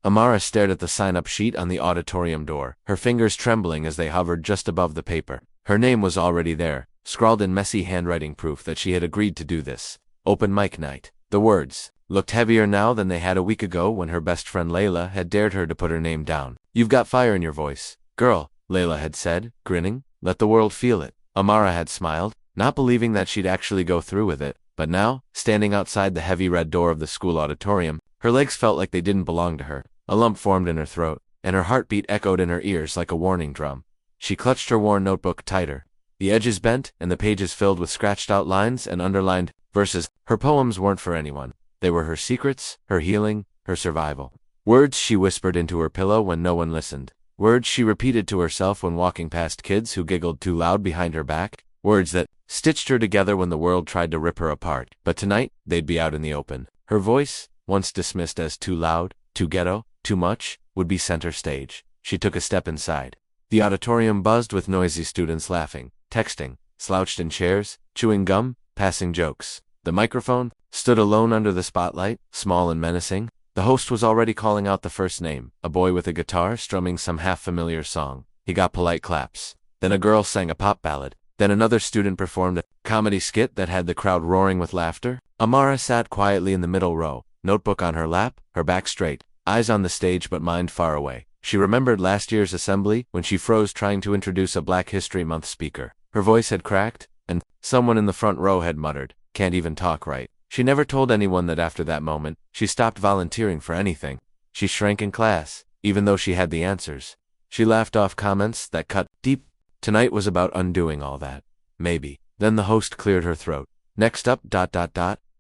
Amara stared at the sign-up sheet on the auditorium door, her fingers trembling as they hovered just above the paper. Her name was already there, scrawled in messy handwriting, proof that she had agreed to do this. Open mic night. The words looked heavier now than they had a week ago when her best friend Layla had dared her to put her name down. "You've got fire in your voice, girl," Layla had said, grinning. "Let the world feel it." Amara had smiled, not believing that she'd actually go through with it, but now, standing outside the heavy red door of the school auditorium, her legs felt like they didn't belong to her. A lump formed in her throat, and her heartbeat echoed in her ears like a warning drum. She clutched her worn notebook tighter. The edges bent, and the pages filled with scratched-out lines and underlined verses. Her poems weren't for anyone. They were her secrets, her healing, her survival. Words she whispered into her pillow when no one listened. Words she repeated to herself when walking past kids who giggled too loud behind her back. Words that stitched her together when the world tried to rip her apart. But tonight, they'd be out in the open. Her voice, once dismissed as too loud, too ghetto, too much, would be center stage. She took a step inside. The auditorium buzzed with noisy students laughing, texting, slouched in chairs, chewing gum, passing jokes. The microphone stood alone under the spotlight, small and menacing. The host was already calling out the first name, a boy with a guitar strumming some half-familiar song. He got polite claps. Then a girl sang a pop ballad. Then another student performed a comedy skit that had the crowd roaring with laughter. Amara sat quietly in the middle row, notebook on her lap, her back straight, eyes on the stage but mind far away. She remembered last year's assembly when she froze trying to introduce a Black History Month speaker. Her voice had cracked, and someone in the front row had muttered, "Can't even talk right." She never told anyone that after that moment, she stopped volunteering for anything. She shrank in class, even though she had the answers. She laughed off comments that cut deep. Tonight was about undoing all that. Maybe. Then the host cleared her throat. "Next up,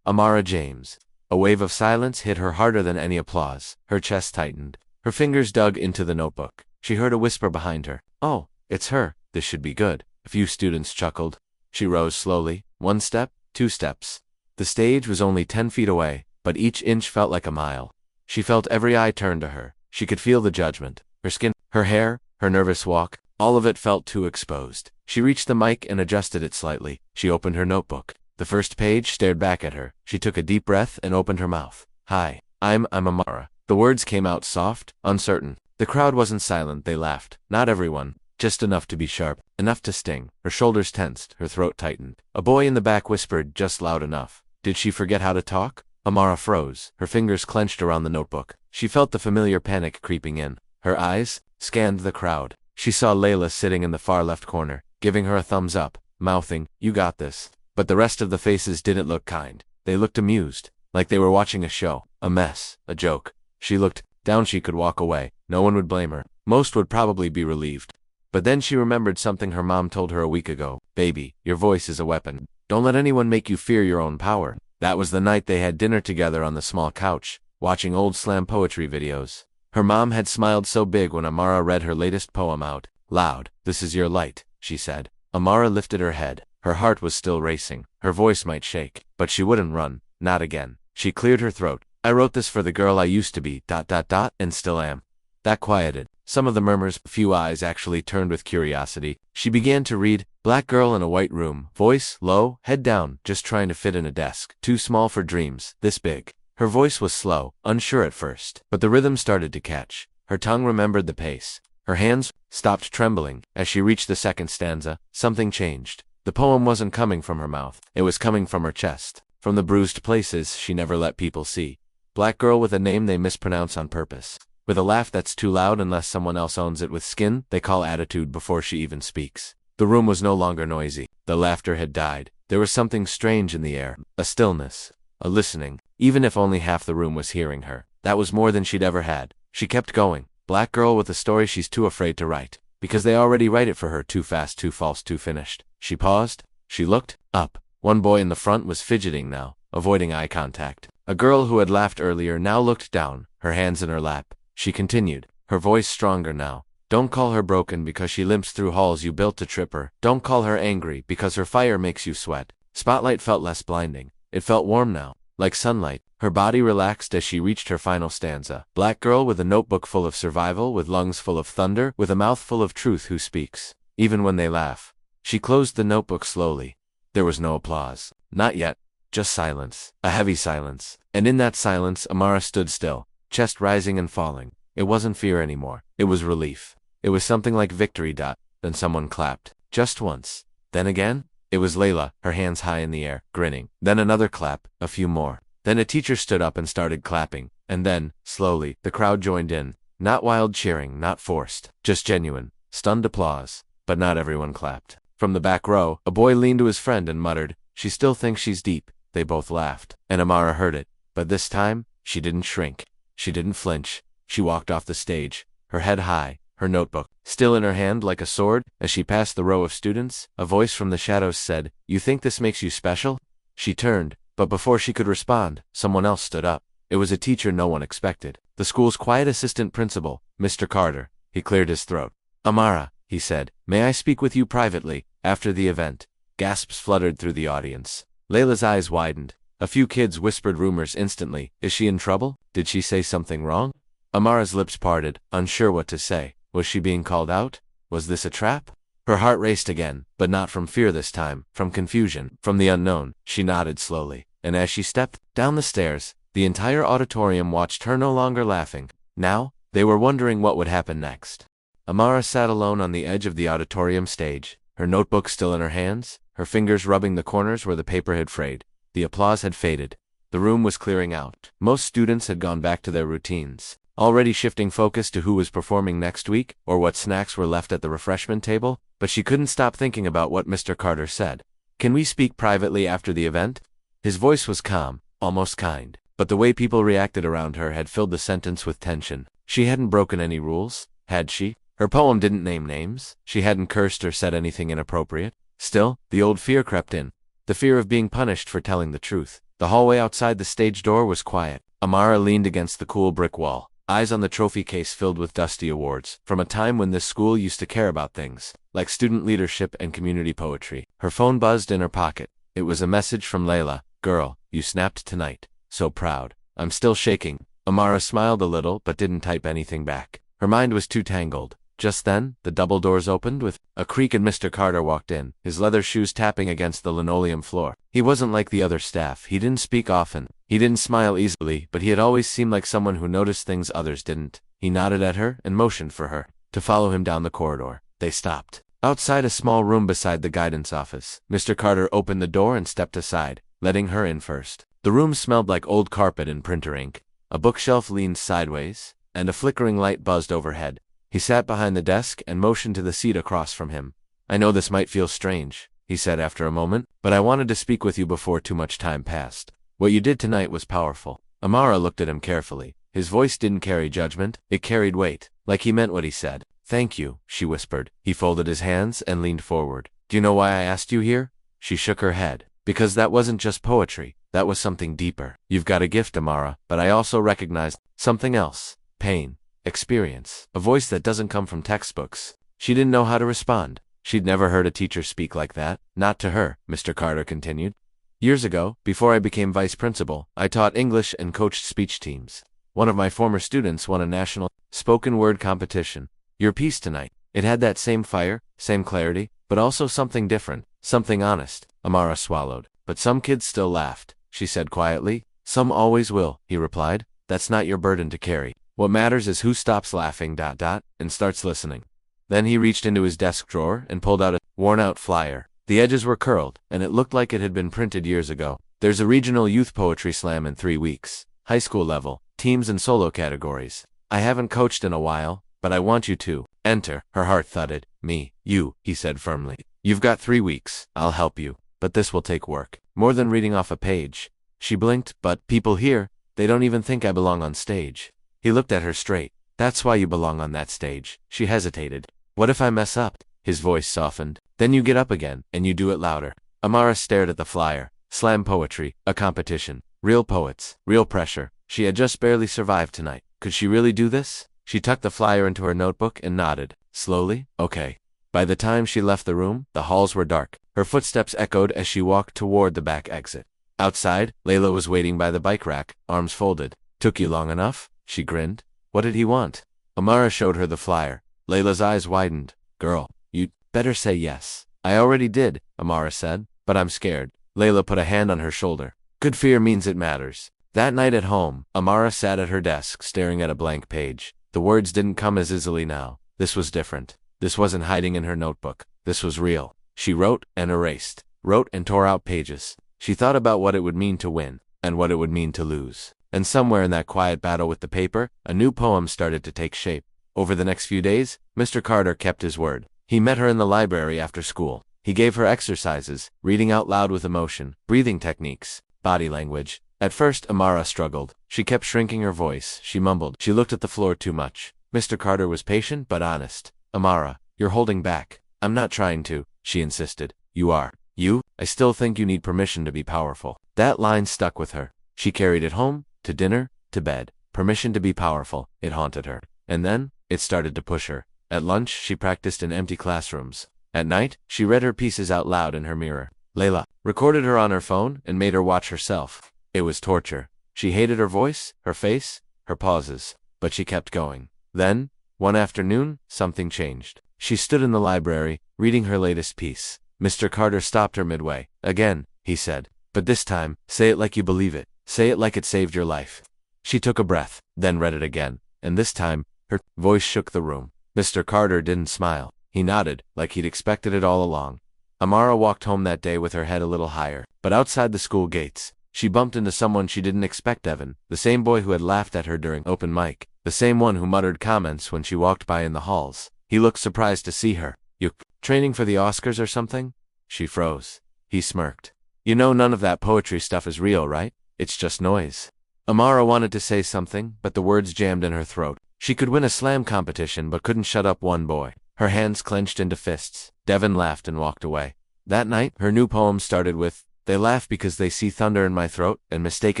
Amara James." A wave of silence hit her harder than any applause. Her chest tightened. Her fingers dug into the notebook. She heard a whisper behind her. "Oh, it's her. This should be good." A few students chuckled. She rose slowly. 1 step, 2 steps. The stage was only 10 feet away, but each inch felt like a mile. She felt every eye turn to her. She could feel the judgment. Her skin, her hair, her nervous walk, all of it felt too exposed. She reached the mic and adjusted it slightly. She opened her notebook. The first page stared back at her. She took a deep breath and opened her mouth. "Hi, I'm Amara." The words came out soft, uncertain. The crowd wasn't silent, they laughed. Not everyone, just enough to be sharp, enough to sting. Her shoulders tensed, her throat tightened. A boy in the back whispered just loud enough. Did she forget how to talk? Amara froze, her fingers clenched around the notebook. She felt the familiar panic creeping in. Her eyes scanned the crowd. She saw Layla sitting in the far left corner, giving her a thumbs up, mouthing, "You got this." But the rest of the faces didn't look kind. They looked amused, like they were watching a show, a mess, a joke. She looked down. She could walk away. No one would blame her. Most would probably be relieved. But then she remembered something her mom told her a week ago. "Baby, your voice is a weapon. Don't let anyone make you fear your own power." That was the night they had dinner together on the small couch, watching old slam poetry videos. Her mom had smiled so big when Amara read her latest poem out loud. "This is your light," she said. Amara lifted her head. Her heart was still racing. Her voice might shake, but she wouldn't run. Not again. She cleared her throat. "I wrote this for the girl I used to be, and still am." That quieted some of the murmurs. A few eyes actually turned with curiosity. She began to read, "Black girl in a white room, voice low, head down, just trying to fit in a desk. Too small for dreams, this big." Her voice was slow, unsure at first, but the rhythm started to catch. Her tongue remembered the pace. Her hands stopped trembling. As she reached the second stanza, something changed. The poem wasn't coming from her mouth. It was coming from her chest, from the bruised places she never let people see. Black girl with a name they mispronounce on purpose. With a laugh that's too loud unless someone else owns it. With skin they call attitude before she even speaks. The room was no longer noisy. The laughter had died. There was something strange in the air. A stillness. A listening. Even if only half the room was hearing her. That was more than she'd ever had. She kept going. Black girl with a story she's too afraid to write. Because they already write it for her. Too fast, too false, too finished. She paused. She looked up. One boy in the front was fidgeting now, avoiding eye contact. A girl who had laughed earlier now looked down, her hands in her lap. She continued, her voice stronger now. "Don't call her broken because she limps through halls you built to trip her. Don't call her angry because her fire makes you sweat." Spotlight felt less blinding. It felt warm now, like sunlight. Her body relaxed as she reached her final stanza. Black girl with a notebook full of survival, with lungs full of thunder, with a mouth full of truth who speaks, even when they laugh. She closed the notebook slowly. There was no applause. Not yet. Just silence. A heavy silence. And in that silence, Amara stood still. chest rising and falling. It wasn't fear anymore. It was relief. It was something like victory. Then someone clapped. Just once. Then again? It was Layla, her hands high in the air, grinning. Then another clap, a few more. Then a teacher stood up and started clapping. And then, slowly, the crowd joined in. Not wild cheering, not forced. Just genuine, stunned applause. But not everyone clapped. From the back row, a boy leaned to his friend and muttered, "She still thinks she's deep." They both laughed. And Amara heard it. But this time, she didn't shrink. She didn't flinch. She walked off the stage, her head high, her notebook still in her hand like a sword. As she passed the row of students, a voice from the shadows said, "You think this makes you special?" She turned, but before she could respond, someone else stood up. It was a teacher no one expected. The school's quiet assistant principal, Mr. Carter. He cleared his throat. "Amara," he said, "may I speak with you privately, after the event?" Gasps fluttered through the audience. Layla's eyes widened. A few kids whispered rumors instantly. Is she in trouble? Did she say something wrong? Amara's lips parted, unsure what to say. Was she being called out? Was this a trap? Her heart raced again, but not from fear this time, from confusion, from the unknown. She nodded slowly, and as she stepped down the stairs, the entire auditorium watched her, no longer laughing. Now, they were wondering what would happen next. Amara sat alone on the edge of the auditorium stage, her notebook still in her hands, her fingers rubbing the corners where the paper had frayed. The applause had faded. The room was clearing out. Most students had gone back to their routines, already shifting focus to who was performing next week, or what snacks were left at the refreshment table, but she couldn't stop thinking about what Mr. Carter said. "Can we speak privately after the event?" His voice was calm, almost kind, but the way people reacted around her had filled the sentence with tension. She hadn't broken any rules, had she? Her poem didn't name names. She hadn't cursed or said anything inappropriate. Still, the old fear crept in. The fear of being punished for telling the truth. The hallway outside the stage door was quiet. Amara leaned against the cool brick wall, eyes on the trophy case filled with dusty awards, from a time when this school used to care about things, like student leadership and community poetry. Her phone buzzed in her pocket. It was a message from Layla. "Girl, you snapped tonight. So proud. I'm still shaking." Amara smiled a little but didn't type anything back. Her mind was too tangled. Just then, the double doors opened with a creak and Mr. Carter walked in, his leather shoes tapping against the linoleum floor. He wasn't like the other staff. He didn't speak often. He didn't smile easily, but he had always seemed like someone who noticed things others didn't. He nodded at her and motioned for her to follow him down the corridor. They stopped outside a small room beside the guidance office. Mr. Carter opened the door and stepped aside, letting her in first. The room smelled like old carpet and printer ink. A bookshelf leaned sideways, and a flickering light buzzed overhead. He sat behind the desk and motioned to the seat across from him. "I know this might feel strange," he said after a moment, "but I wanted to speak with you before too much time passed. What you did tonight was powerful." Amara looked at him carefully. His voice didn't carry judgment, it carried weight, like he meant what he said. "Thank you," she whispered. He folded his hands and leaned forward. "Do you know why I asked you here?" She shook her head. "Because that wasn't just poetry. That was something deeper. You've got a gift, Amara, but I also recognized something else. Pain. Experience. A voice that doesn't come from textbooks." She didn't know how to respond. She'd never heard a teacher speak like that. "Not to her," Mr. Carter continued. "Years ago, before I became vice principal, I taught English and coached speech teams. One of my former students won a national spoken word competition. Your piece tonight, it had that same fire, same clarity, but also something different, something honest." Amara swallowed. "But some kids still laughed," she said quietly. "Some always will," he replied. "That's not your burden to carry. What matters is who stops laughing, and starts listening." Then he reached into his desk drawer and pulled out a worn-out flyer. The edges were curled, and it looked like it had been printed years ago. "There's a regional youth poetry slam in 3 weeks. High school level, teams and solo categories. I haven't coached in a while, but I want you to enter." Her heart thudded. "Me, you," he said firmly. "You've got 3 weeks. I'll help you. But this will take work. More than reading off a page." She blinked. "But people here, they don't even think I belong on stage." He looked at her straight. "That's why you belong on that stage." She hesitated. "What if I mess up?" His voice softened. "Then you get up again, and you do it louder." Amara stared at the flyer. Slam poetry, a competition. Real poets, real pressure. She had just barely survived tonight. Could she really do this? She tucked the flyer into her notebook and nodded. Slowly, "Okay." By the time she left the room, the halls were dark. Her footsteps echoed as she walked toward the back exit. Outside, Layla was waiting by the bike rack, arms folded. "Took you long enough?" She grinned. What did he want? Amara showed her the flyer. Layla's eyes widened. "Girl, you'd better say yes." "I already did," Amara said, "but I'm scared." Layla put a hand on her shoulder. "Good fear means it matters. That night at home, Amara sat at her desk staring at a blank page. The words didn't come as easily now. This was different. This wasn't hiding in her notebook. This was real. She wrote and erased, wrote and tore out pages. She thought about what it would mean to win, and what it would mean to lose. And somewhere in that quiet battle with the paper, a new poem started to take shape. Over the next few days, Mr. Carter kept his word. He met her in the library after school. He gave her exercises, reading out loud with emotion, breathing techniques, body language. At first, Amara struggled. She kept shrinking her voice. She mumbled. She looked at the floor too much. Mr. Carter was patient but honest. Amara, you're holding back. I'm not trying to, she insisted. You are. You? I still think you need permission to be powerful. That line stuck with her. She carried it home, to dinner, to bed. Permission to be powerful. It haunted her. And then, it started to push her. At lunch, she practiced in empty classrooms. At night, she read her pieces out loud in her mirror. Layla recorded her on her phone and made her watch herself. It was torture. She hated her voice, her face, her pauses. But she kept going. Then, one afternoon, something changed. She stood in the library, reading her latest piece. Mr. Carter stopped her midway. Again, he said. But this time, say it like you believe it. Say it like it saved your life. She took a breath, then read it again. And this time, her voice shook the room. Mr. Carter didn't smile. He nodded, like he'd expected it all along. Amara walked home that day with her head a little higher. But outside the school gates, she bumped into someone she didn't expect. Evan, the same boy who had laughed at her during open mic. The same one who muttered comments when she walked by in the halls. He looked surprised to see her. You training for the Oscars or something? She froze. He smirked. You know none of that poetry stuff is real, right? It's just noise. Amara wanted to say something, but the words jammed in her throat. She could win a slam competition but couldn't shut up one boy. Her hands clenched into fists. Devin laughed and walked away. That night, her new poem started with, They laugh because they see thunder in my throat and mistake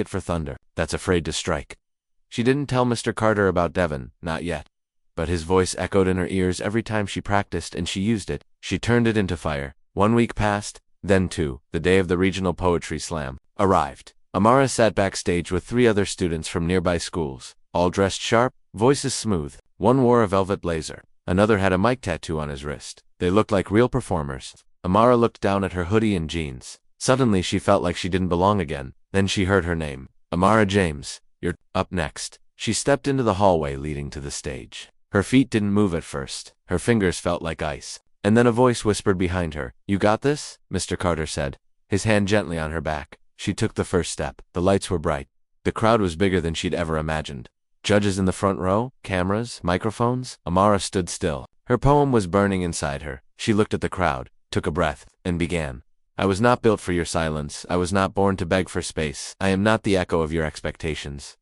it for thunder that's afraid to strike. She didn't tell Mr. Carter about Devin, not yet. But his voice echoed in her ears every time she practiced and she used it. She turned it into fire. 1 week passed, then 2, the day of the regional poetry slam arrived. Amara sat backstage with 3 other students from nearby schools, all dressed sharp, voices smooth. One wore a velvet blazer. Another had a mic tattoo on his wrist. They looked like real performers. Amara looked down at her hoodie and jeans. Suddenly she felt like she didn't belong again. Then she heard her name. Amara James, you're up next. She stepped into the hallway leading to the stage. Her feet didn't move at first. Her fingers felt like ice. And then a voice whispered behind her. You got this? Mr. Carter said, his hand gently on her back. She took the first step. The lights were bright. The crowd was bigger than she'd ever imagined. Judges in the front row, cameras, microphones. Amara stood still. Her poem was burning inside her. She looked at the crowd, took a breath, and began. I was not built for your silence. I was not born to beg for space. I am not the echo of your expectations. ...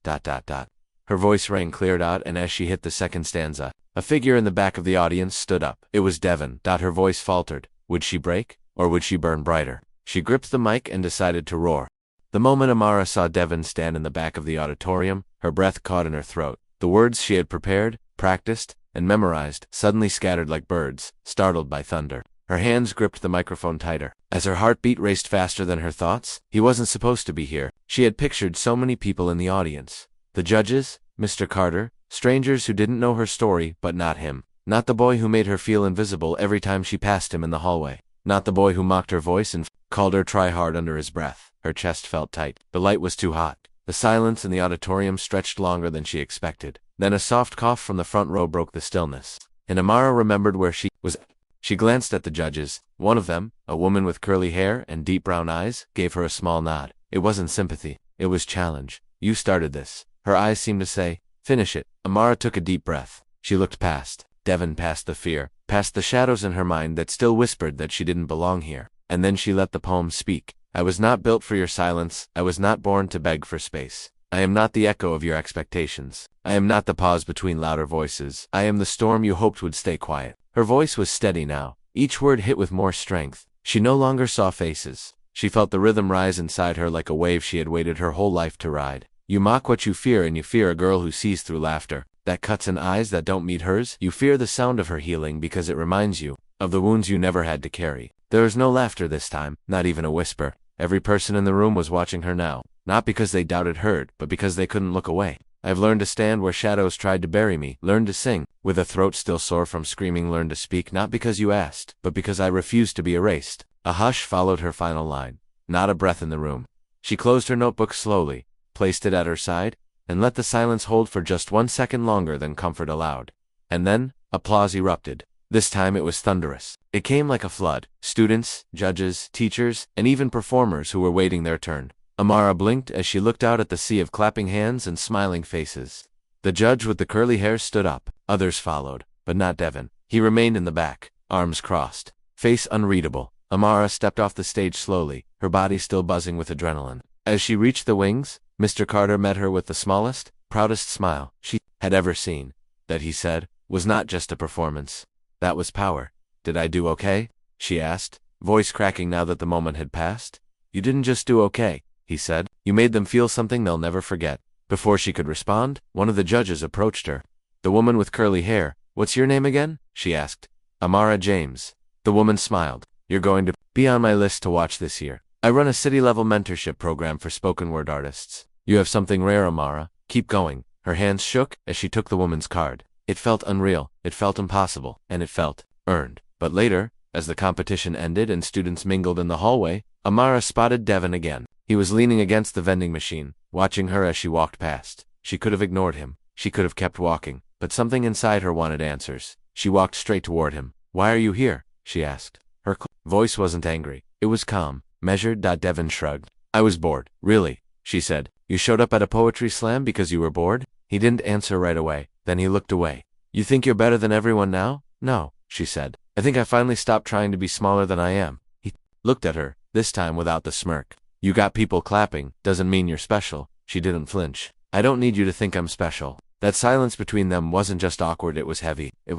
Her voice rang cleared out, and as she hit the second stanza, a figure in the back of the audience stood up. It was Devin. Her voice faltered. Would she break? Or would she burn brighter? She gripped the mic and decided to roar. The moment Amara saw Devin stand in the back of the auditorium, her breath caught in her throat. The words she had prepared, practiced, and memorized suddenly scattered like birds, startled by thunder. Her hands gripped the microphone tighter. As her heartbeat raced faster than her thoughts, he wasn't supposed to be here. She had pictured so many people in the audience. The judges, Mr. Carter, strangers who didn't know her story, but not him. Not the boy who made her feel invisible every time she passed him in the hallway. Not the boy who mocked her voice and called her try hard under his breath. Her chest felt tight. The light was too hot. The silence in the auditorium stretched longer than she expected. Then a soft cough from the front row broke the stillness. And Amara remembered where she was. She glanced at the judges. One of them, a woman with curly hair and deep brown eyes, gave her a small nod. It wasn't sympathy. It was challenge. You started this. Her eyes seemed to say, finish it. Amara took a deep breath. She looked past Devin, past the fear, past the shadows in her mind that still whispered that she didn't belong here. And then she let the poem speak. I was not built for your silence. I was not born to beg for space. I am not the echo of your expectations. I am not the pause between louder voices. I am the storm you hoped would stay quiet. Her voice was steady now. Each word hit with more strength. She no longer saw faces. She felt the rhythm rise inside her like a wave she had waited her whole life to ride. You mock what you fear, and you fear a girl who sees through laughter that cuts in eyes that don't meet hers. You fear the sound of her healing because it reminds you of the wounds you never had to carry. There was no laughter this time, not even a whisper. Every person in the room was watching her now, not because they doubted her, but because they couldn't look away. I've learned to stand where shadows tried to bury me, learned to sing, with a throat still sore from screaming, learned to speak not because you asked, but because I refused to be erased. A hush followed her final line. Not a breath in the room. She closed her notebook slowly, placed it at her side, and let the silence hold for just 1 second longer than comfort allowed. And then, applause erupted. This time it was thunderous. It came like a flood. Students, judges, teachers, and even performers who were waiting their turn. Amara blinked as she looked out at the sea of clapping hands and smiling faces. The judge with the curly hair stood up. Others followed, but not Devin. He remained in the back, arms crossed, face unreadable. Amara stepped off the stage slowly, her body still buzzing with adrenaline. As she reached the wings, Mr. Carter met her with the smallest, proudest smile she had ever seen. That, he said, was not just a performance. That was power. Did I do okay? She asked, voice cracking now that the moment had passed. You didn't just do okay, he said. You made them feel something they'll never forget. Before she could respond, one of the judges approached her. The woman with curly hair. What's your name again? She asked. Amara James. The woman smiled. You're going to be on my list to watch this year. I run a city-level mentorship program for spoken word artists. You have something rare, Amara. Keep going. Her hands shook as she took the woman's card. It felt unreal, it felt impossible, and it felt earned. But later, as the competition ended and students mingled in the hallway, Amara spotted Devin again. He was leaning against the vending machine, watching her as she walked past. She could have ignored him. She could have kept walking, but something inside her wanted answers. She walked straight toward him. Why are you here? She asked. Her voice wasn't angry. It was calm, measured. Devin shrugged. I was bored. Really? She said. You showed up at a poetry slam because you were bored? He didn't answer right away. Then he looked away. You think you're better than everyone now? No, she said. I think I finally stopped trying to be smaller than I am. He looked at her, this time without the smirk. You got people clapping, doesn't mean you're special. She didn't flinch. I don't need you to think I'm special. That silence between them wasn't just awkward, it was heavy. It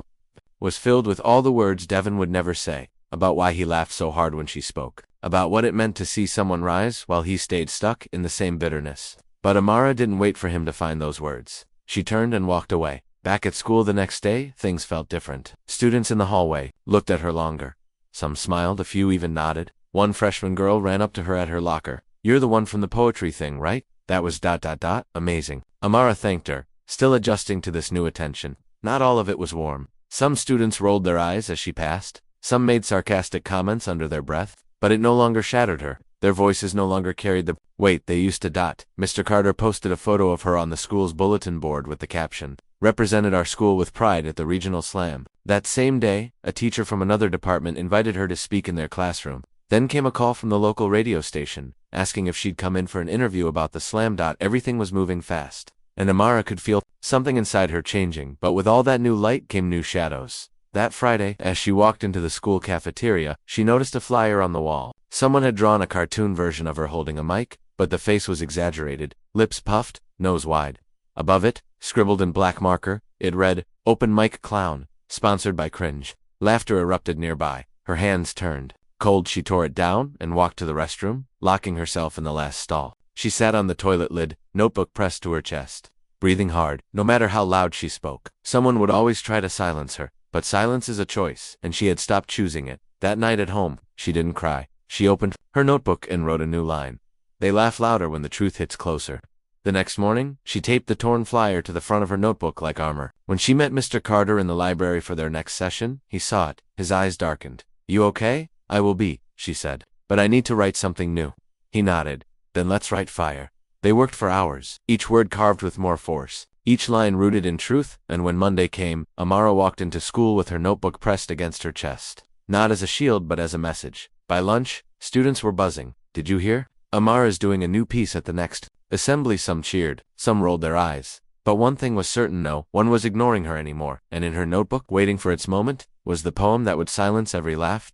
was filled with all the words Devin would never say, about why he laughed so hard when she spoke, about what it meant to see someone rise while he stayed stuck in the same bitterness. But Amara didn't wait for him to find those words. She turned and walked away. Back at school the next day, things felt different. Students in the hallway looked at her longer. Some smiled, a few even nodded. One freshman girl ran up to her at her locker. You're the one from the poetry thing, right? That was ... amazing. Amara thanked her, still adjusting to this new attention. Not all of it was warm. Some students rolled their eyes as she passed. Some made sarcastic comments under their breath. But it no longer shattered her. Their voices no longer carried the weight they used to. Mr. Carter posted a photo of her on the school's bulletin board with the caption, represented our school with pride at the regional slam. That same day, a teacher from another department invited her to speak in their classroom. Then came a call from the local radio station, asking if she'd come in for an interview about the slam. Everything was moving fast, and Amara could feel something inside her changing, but with all that new light came new shadows. That Friday, as she walked into the school cafeteria, she noticed a flyer on the wall. Someone had drawn a cartoon version of her holding a mic, but the face was exaggerated, lips puffed, nose wide. Above it, scribbled in black marker, it read, Open Mic Clown, sponsored by Cringe. Laughter erupted nearby. Her hands turned. Cold, she tore it down and walked to the restroom, locking herself in the last stall. She sat on the toilet lid, notebook pressed to her chest, breathing hard. No matter how loud she spoke, someone would always try to silence her. But silence is a choice, and she had stopped choosing it. That night at home, she didn't cry. She opened her notebook and wrote a new line. They laugh louder when the truth hits closer. The next morning, she taped the torn flyer to the front of her notebook like armor. When she met Mr. Carter in the library for their next session, he saw it. His eyes darkened. You okay? I will be, she said. But I need to write something new. He nodded. Then let's write fire. They worked for hours, each word carved with more force, each line rooted in truth, and when Monday came, Amara walked into school with her notebook pressed against her chest. Not as a shield but as a message. By lunch, students were buzzing. Did you hear? Amara's doing a new piece at the next assembly. Some cheered, some rolled their eyes. But one thing was certain, no one was ignoring her anymore, and in her notebook, waiting for its moment, was the poem that would silence every laugh,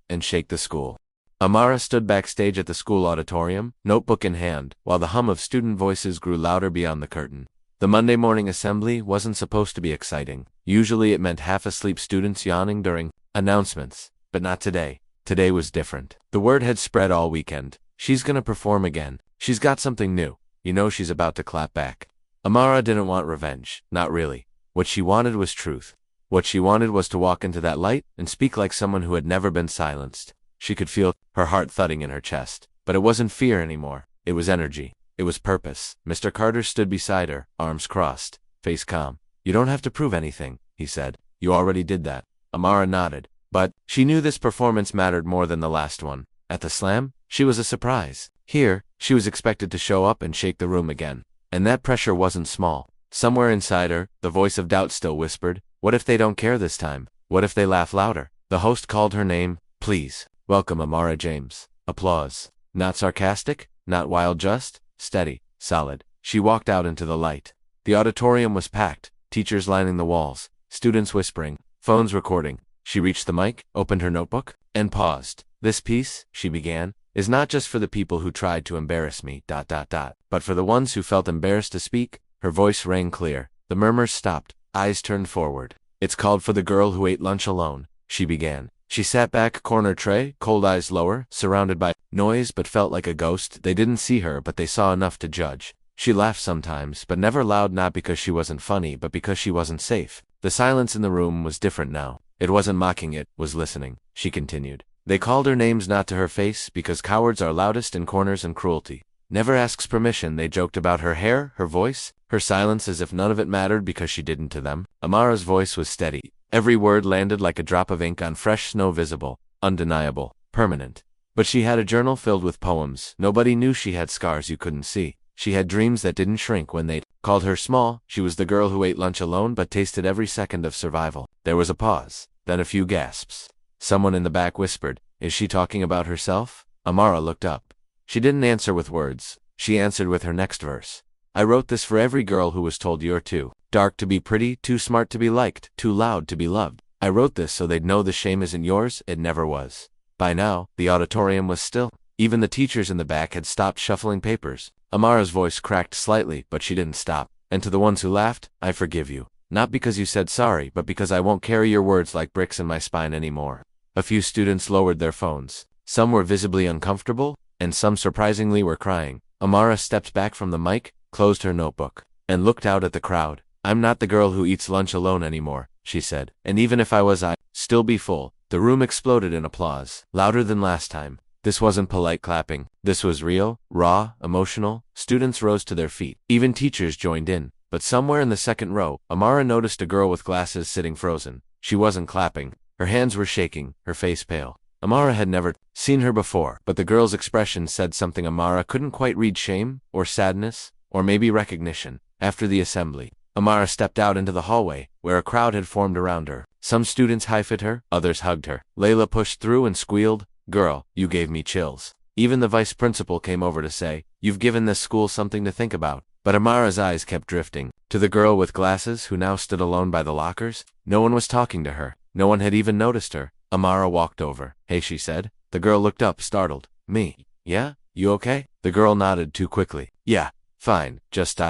and shake the school. Amara stood backstage at the school auditorium, notebook in hand, while the hum of student voices grew louder beyond the curtain. The Monday morning assembly wasn't supposed to be exciting. Usually it meant half-asleep students yawning during announcements, but not today. Today was different. The word had spread all weekend. She's gonna perform again. She's got something new. You know she's about to clap back. Amara didn't want revenge. Not really. What she wanted was truth. What she wanted was to walk into that light and speak like someone who had never been silenced. She could feel her heart thudding in her chest. But it wasn't fear anymore. It was energy. It was purpose. Mr. Carter stood beside her, arms crossed, face calm. You don't have to prove anything, he said. You already did that. Amara nodded. But she knew this performance mattered more than the last one. At the slam, she was a surprise. Here, She was expected to show up and shake the room again. And that pressure wasn't small. Somewhere inside her, the voice of doubt still whispered, what if they don't care this time? What if they laugh louder? The host called her name. Please, welcome Amara James. Applause. Not sarcastic, not wild, just steady, solid. She walked out into the light. The auditorium was packed, teachers lining the walls, students whispering, phones recording. She reached the mic, opened her notebook, and paused. This piece, she began, is not just for the people who tried to embarrass me, but for the ones who felt embarrassed to speak. Her voice rang clear. The murmurs stopped, eyes turned forward. It's called for the girl who ate lunch alone, she began. She sat back, corner tray, cold eyes lower, surrounded by noise but felt like a ghost. They didn't see her, but they saw enough to judge. She laughed sometimes, but never loud, not because she wasn't funny, but because she wasn't safe. The silence in the room was different now. It wasn't mocking, it was listening. She continued. They called her names not to her face, because cowards are loudest in corners and cruelty never asks permission. They joked about her hair, her voice, her silence, as if none of it mattered because she didn't to them. Amara's voice was steady. Every word landed like a drop of ink on fresh snow, visible, undeniable, permanent. But she had a journal filled with poems. Nobody knew she had scars you couldn't see. She had dreams that didn't shrink when they called her small. She was the girl who ate lunch alone but tasted every second of survival. There was a pause, then a few gasps. Someone in the back whispered, is she talking about herself? Amara looked up. She didn't answer with words. She answered with her next verse. I wrote this for every girl who was told you're too dark to be pretty, too smart to be liked, too loud to be loved. I wrote this so they'd know the shame isn't yours, it never was. By now, the auditorium was still. Even the teachers in the back had stopped shuffling papers. Amara's voice cracked slightly, but she didn't stop. And to the ones who laughed, I forgive you. Not because you said sorry, but because I won't carry your words like bricks in my spine anymore. A few students lowered their phones. Some were visibly uncomfortable, and some surprisingly were crying. Amara stepped back from the mic, closed her notebook, and looked out at the crowd. I'm not the girl who eats lunch alone anymore, she said. And even if I was, I'd still be full. The room exploded in applause, louder than last time. This wasn't polite clapping. This was real, raw, emotional. Students rose to their feet. Even teachers joined in. But somewhere in the second row, Amara noticed a girl with glasses sitting frozen. She wasn't clapping. Her hands were shaking, her face pale. Amara had never seen her before, but the girl's expression said something Amara couldn't quite read: shame, or sadness, or maybe recognition. After the assembly, Amara stepped out into the hallway, where a crowd had formed around her. Some students high-fived her, others hugged her. Layla pushed through and squealed, girl, you gave me chills. Even the vice principal came over to say, you've given this school something to think about. But Amara's eyes kept drifting to the girl with glasses who now stood alone by the lockers. No one was talking to her. No one had even noticed her. Amara walked over. Hey, she said. The girl looked up, startled. Me? Yeah? You okay? The girl nodded too quickly. Yeah. Fine. Just ...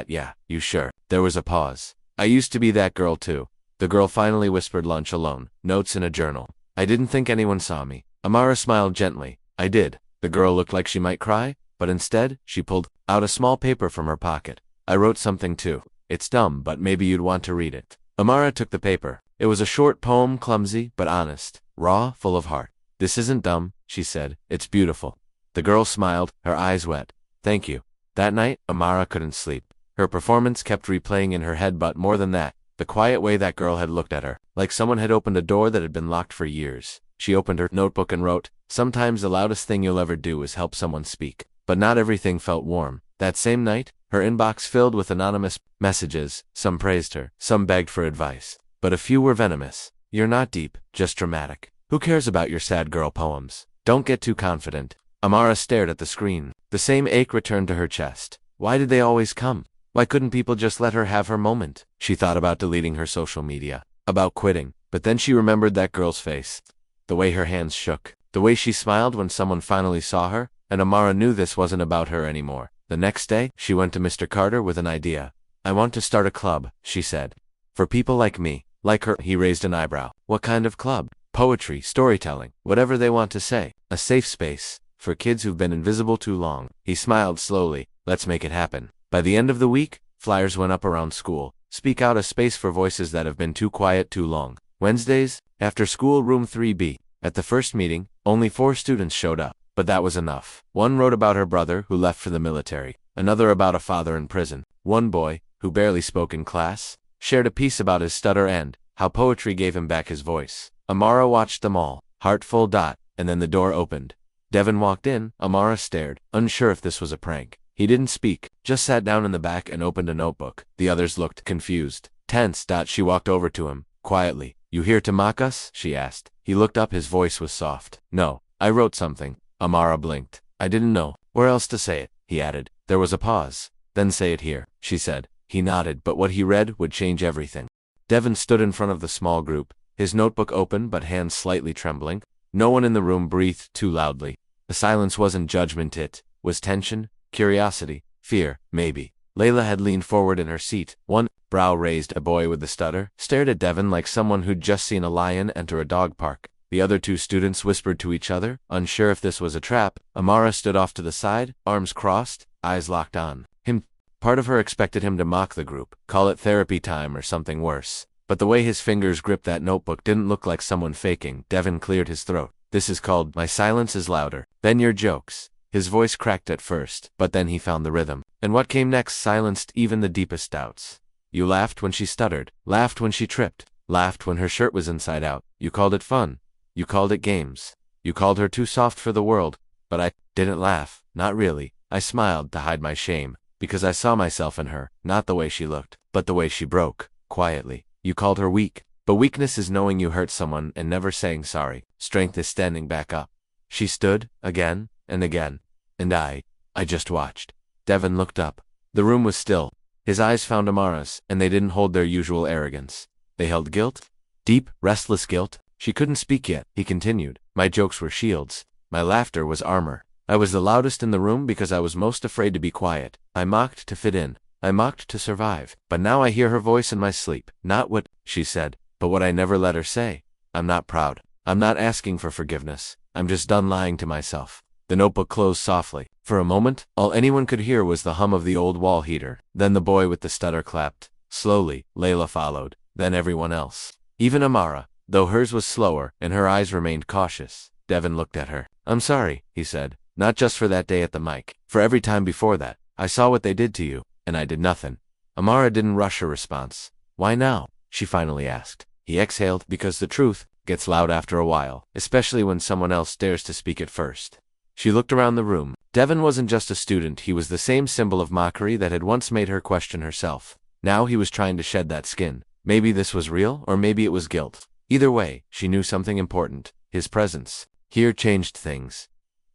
Yeah. You sure? There was a pause. I used to be that girl too. The girl finally whispered, lunch alone. Notes in a journal. I didn't think anyone saw me. Amara smiled gently. I did. The girl looked like she might cry, but instead, she pulled out a small paper from her pocket. I wrote something too. It's dumb, but maybe you'd want to read it. Amara took the paper. It was a short poem, clumsy, but honest, raw, full of heart. This isn't dumb, she said. It's beautiful. The girl smiled, her eyes wet. Thank you. That night, Amara couldn't sleep. Her performance kept replaying in her head, but more than that, the quiet way that girl had looked at her, like someone had opened a door that had been locked for years. She opened her notebook and wrote, sometimes the loudest thing you'll ever do is help someone speak. But not everything felt warm. That same night, her inbox filled with anonymous messages. Some praised her, some begged for advice. But a few were venomous. You're not deep, just dramatic. Who cares about your sad girl poems? Don't get too confident. Amara stared at the screen. The same ache returned to her chest. Why did they always come? Why couldn't people just let her have her moment? She thought about deleting her social media, about quitting, but then she remembered that girl's face. The way her hands shook, the way she smiled when someone finally saw her, and Amara knew this wasn't about her anymore. The next day, she went to Mr. Carter with an idea. I want to start a club, she said. For people like me. Like her. He raised an eyebrow. What kind of club? Poetry, storytelling, whatever they want to say. A safe space for kids who've been invisible too long. He smiled slowly. Let's make it happen. By the end of the week, flyers went up around school. Speak out, a space for voices that have been too quiet too long. Wednesdays, after school, room 3B. At the first meeting, only 4 students showed up, but that was enough. One wrote about her brother who left for the military. Another about a father in prison. One boy, who barely spoke in class, shared a piece about his stutter and how poetry gave him back his voice. Amara watched them all, heart full. And then the door opened. Devin walked in. Amara stared, unsure if this was a prank. He didn't speak, just sat down in the back and opened a notebook. The others looked confused. Tense. She walked over to him, quietly. You here to mock us? She asked. He looked up, his voice was soft. No, I wrote something. Amara blinked. I didn't know where else to say it, he added. There was a pause. Then say it here, she said. He nodded, but what he read would change everything. Devin stood in front of the small group, his notebook open but hands slightly trembling. No one in the room breathed too loudly. The silence wasn't judgment, it was tension, curiosity, fear, maybe. Layla had leaned forward in her seat. One brow raised. A boy with the stutter stared at Devin like someone who'd just seen a lion enter a dog park. The other two students whispered to each other, unsure if this was a trap. Amara stood off to the side, arms crossed, eyes locked on him. Part of her expected him to mock the group, call it therapy time or something worse. But the way his fingers gripped that notebook didn't look like someone faking. Devin cleared his throat. This is called My Silence is Louder than Your Jokes. His voice cracked at first, but then he found the rhythm. And what came next silenced even the deepest doubts. You laughed when she stuttered, laughed when she tripped, laughed when her shirt was inside out. You called it fun. You called it games. You called her too soft for the world. But I didn't laugh, not really. I smiled to hide my shame, because I saw myself in her, not the way she looked, but the way she broke, quietly. You called her weak. But weakness is knowing you hurt someone and never saying sorry. Strength is standing back up. She stood, again, and again. And I just watched. Devin looked up. The room was still. His eyes found Amara's, and they didn't hold their usual arrogance. They held guilt. Deep, restless guilt. She couldn't speak yet. He continued. My jokes were shields. My laughter was armor. I was the loudest in the room because I was most afraid to be quiet. I mocked to fit in. I mocked to survive. But now I hear her voice in my sleep. Not what she said, but what I never let her say. I'm not proud. I'm not asking for forgiveness. I'm just done lying to myself. The notebook closed softly. For a moment, all anyone could hear was the hum of the old wall heater. Then the boy with the stutter clapped. Slowly, Layla followed. Then everyone else. Even Amara, though hers was slower, and her eyes remained cautious. Devin looked at her. I'm sorry, he said. Not just for that day at the mic. For every time before that. I saw what they did to you, and I did nothing. Amara didn't rush her response. Why now? She finally asked. He exhaled, because the truth gets loud after a while, especially when someone else dares to speak it first. She looked around the room. Devin wasn't just a student, he was the same symbol of mockery that had once made her question herself. Now he was trying to shed that skin. Maybe this was real, or maybe it was guilt. Either way, she knew something important. His presence here changed things.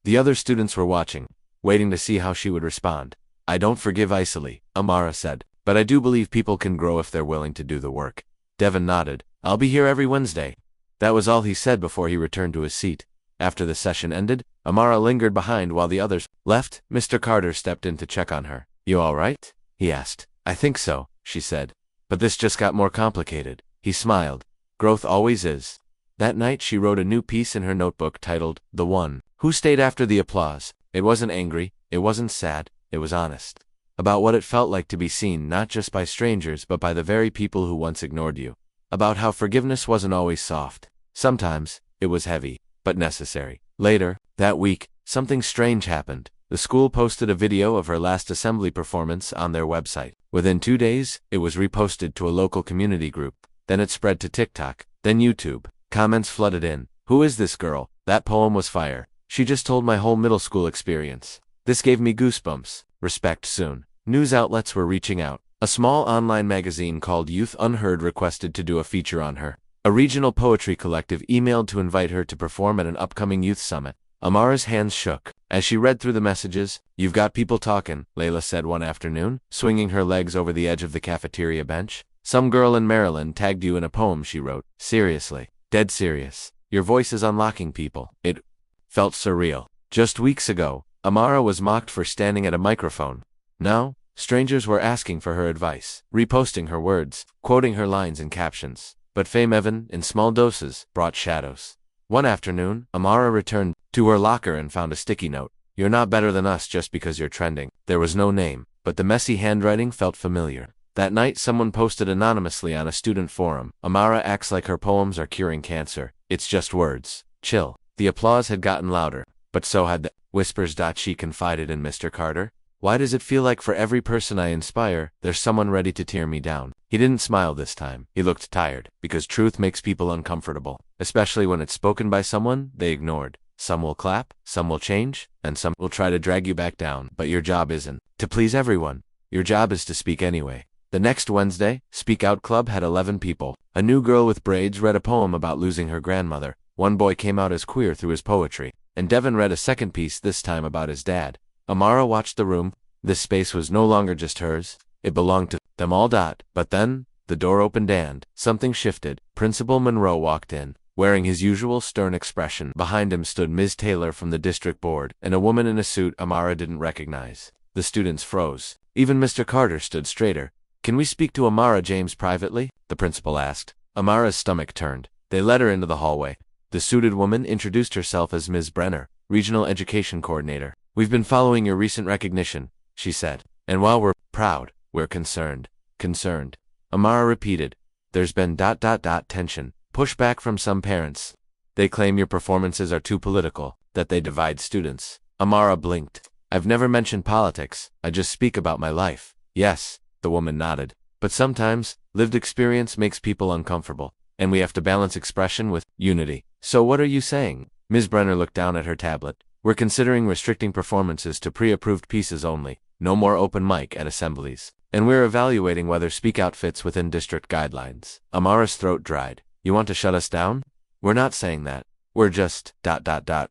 The other students were watching, waiting to see how she would respond. I don't forgive easily, Amara said, but I do believe people can grow if they're willing to do the work. Devin nodded. I'll be here every Wednesday. That was all he said before he returned to his seat. After the session ended, Amara lingered behind while the others left. Mr. Carter stepped in to check on her. You all right? He asked. I think so, she said. But this just got more complicated. He smiled. Growth always is. That night she wrote a new piece in her notebook titled, The One Who Stayed After the Applause. It wasn't angry, it wasn't sad, it was honest. About what it felt like to be seen not just by strangers but by the very people who once ignored you. About how forgiveness wasn't always soft. Sometimes, it was heavy, but necessary. Later, that week, something strange happened. The school posted a video of her last assembly performance on their website. Within 2 days, it was reposted to a local community group. Then it spread to TikTok, then YouTube. Comments flooded in. Who is this girl? That poem was fire. She just told my whole middle school experience. This gave me goosebumps. Respect soon. News outlets were reaching out. A small online magazine called Youth Unheard requested to do a feature on her. A regional poetry collective emailed to invite her to perform at an upcoming youth summit. Amara's hands shook. As she read through the messages, You've got people talking, Layla said one afternoon, swinging her legs over the edge of the cafeteria bench. Some girl in Maryland tagged you in a poem she wrote. Seriously. Dead serious. Your voice is unlocking people. It felt surreal. Just weeks ago, Amara was mocked for standing at a microphone. Now, strangers were asking for her advice, reposting her words, quoting her lines in captions. But fame, even in small doses, brought shadows. One afternoon, Amara returned to her locker and found a sticky note. You're not better than us just because you're trending. There was no name, but the messy handwriting felt familiar. That night, someone posted anonymously on a student forum. Amara acts like her poems are curing cancer. It's just words. Chill. The applause had gotten louder, but so had the whispers. She confided in Mr. Carter. Why does it feel like for every person I inspire, there's someone ready to tear me down? He didn't smile this time. He looked tired, because truth makes people uncomfortable, especially when it's spoken by someone they ignored. Some will clap, some will change, and some will try to drag you back down. But your job isn't to please everyone. Your job is to speak anyway. The next Wednesday, Speak Out Club had 11 people. A new girl with braids read a poem about losing her grandmother. One boy came out as queer through his poetry, and Devin read a second piece, this time about his dad. Amara watched the room. This space was no longer just hers. It belonged to them all. But then, the door opened and something shifted. Principal Monroe walked in, wearing his usual stern expression. Behind him stood Ms. Taylor from the district board, and a woman in a suit Amara didn't recognize. The students froze. Even Mr. Carter stood straighter. "Can we speak to Amara James privately?" the principal asked. Amara's stomach turned. They led her into the hallway. The suited woman introduced herself as Ms. Brenner, Regional Education Coordinator. "We've been following your recent recognition," she said. "And while we're proud, we're concerned." Concerned. Amara repeated. "There's been tension, pushback from some parents. They claim your performances are too political, that they divide students." Amara blinked. "I've never mentioned politics, I just speak about my life." "Yes," the woman nodded. "But sometimes, lived experience makes people uncomfortable, and we have to balance expression with unity." "So what are you saying?" Ms. Brenner looked down at her tablet. "We're considering restricting performances to pre-approved pieces only. No more open mic at assemblies. And we're evaluating whether Speak Out fits within district guidelines." Amara's throat dried. "You want to shut us down?" "We're not saying that. We're just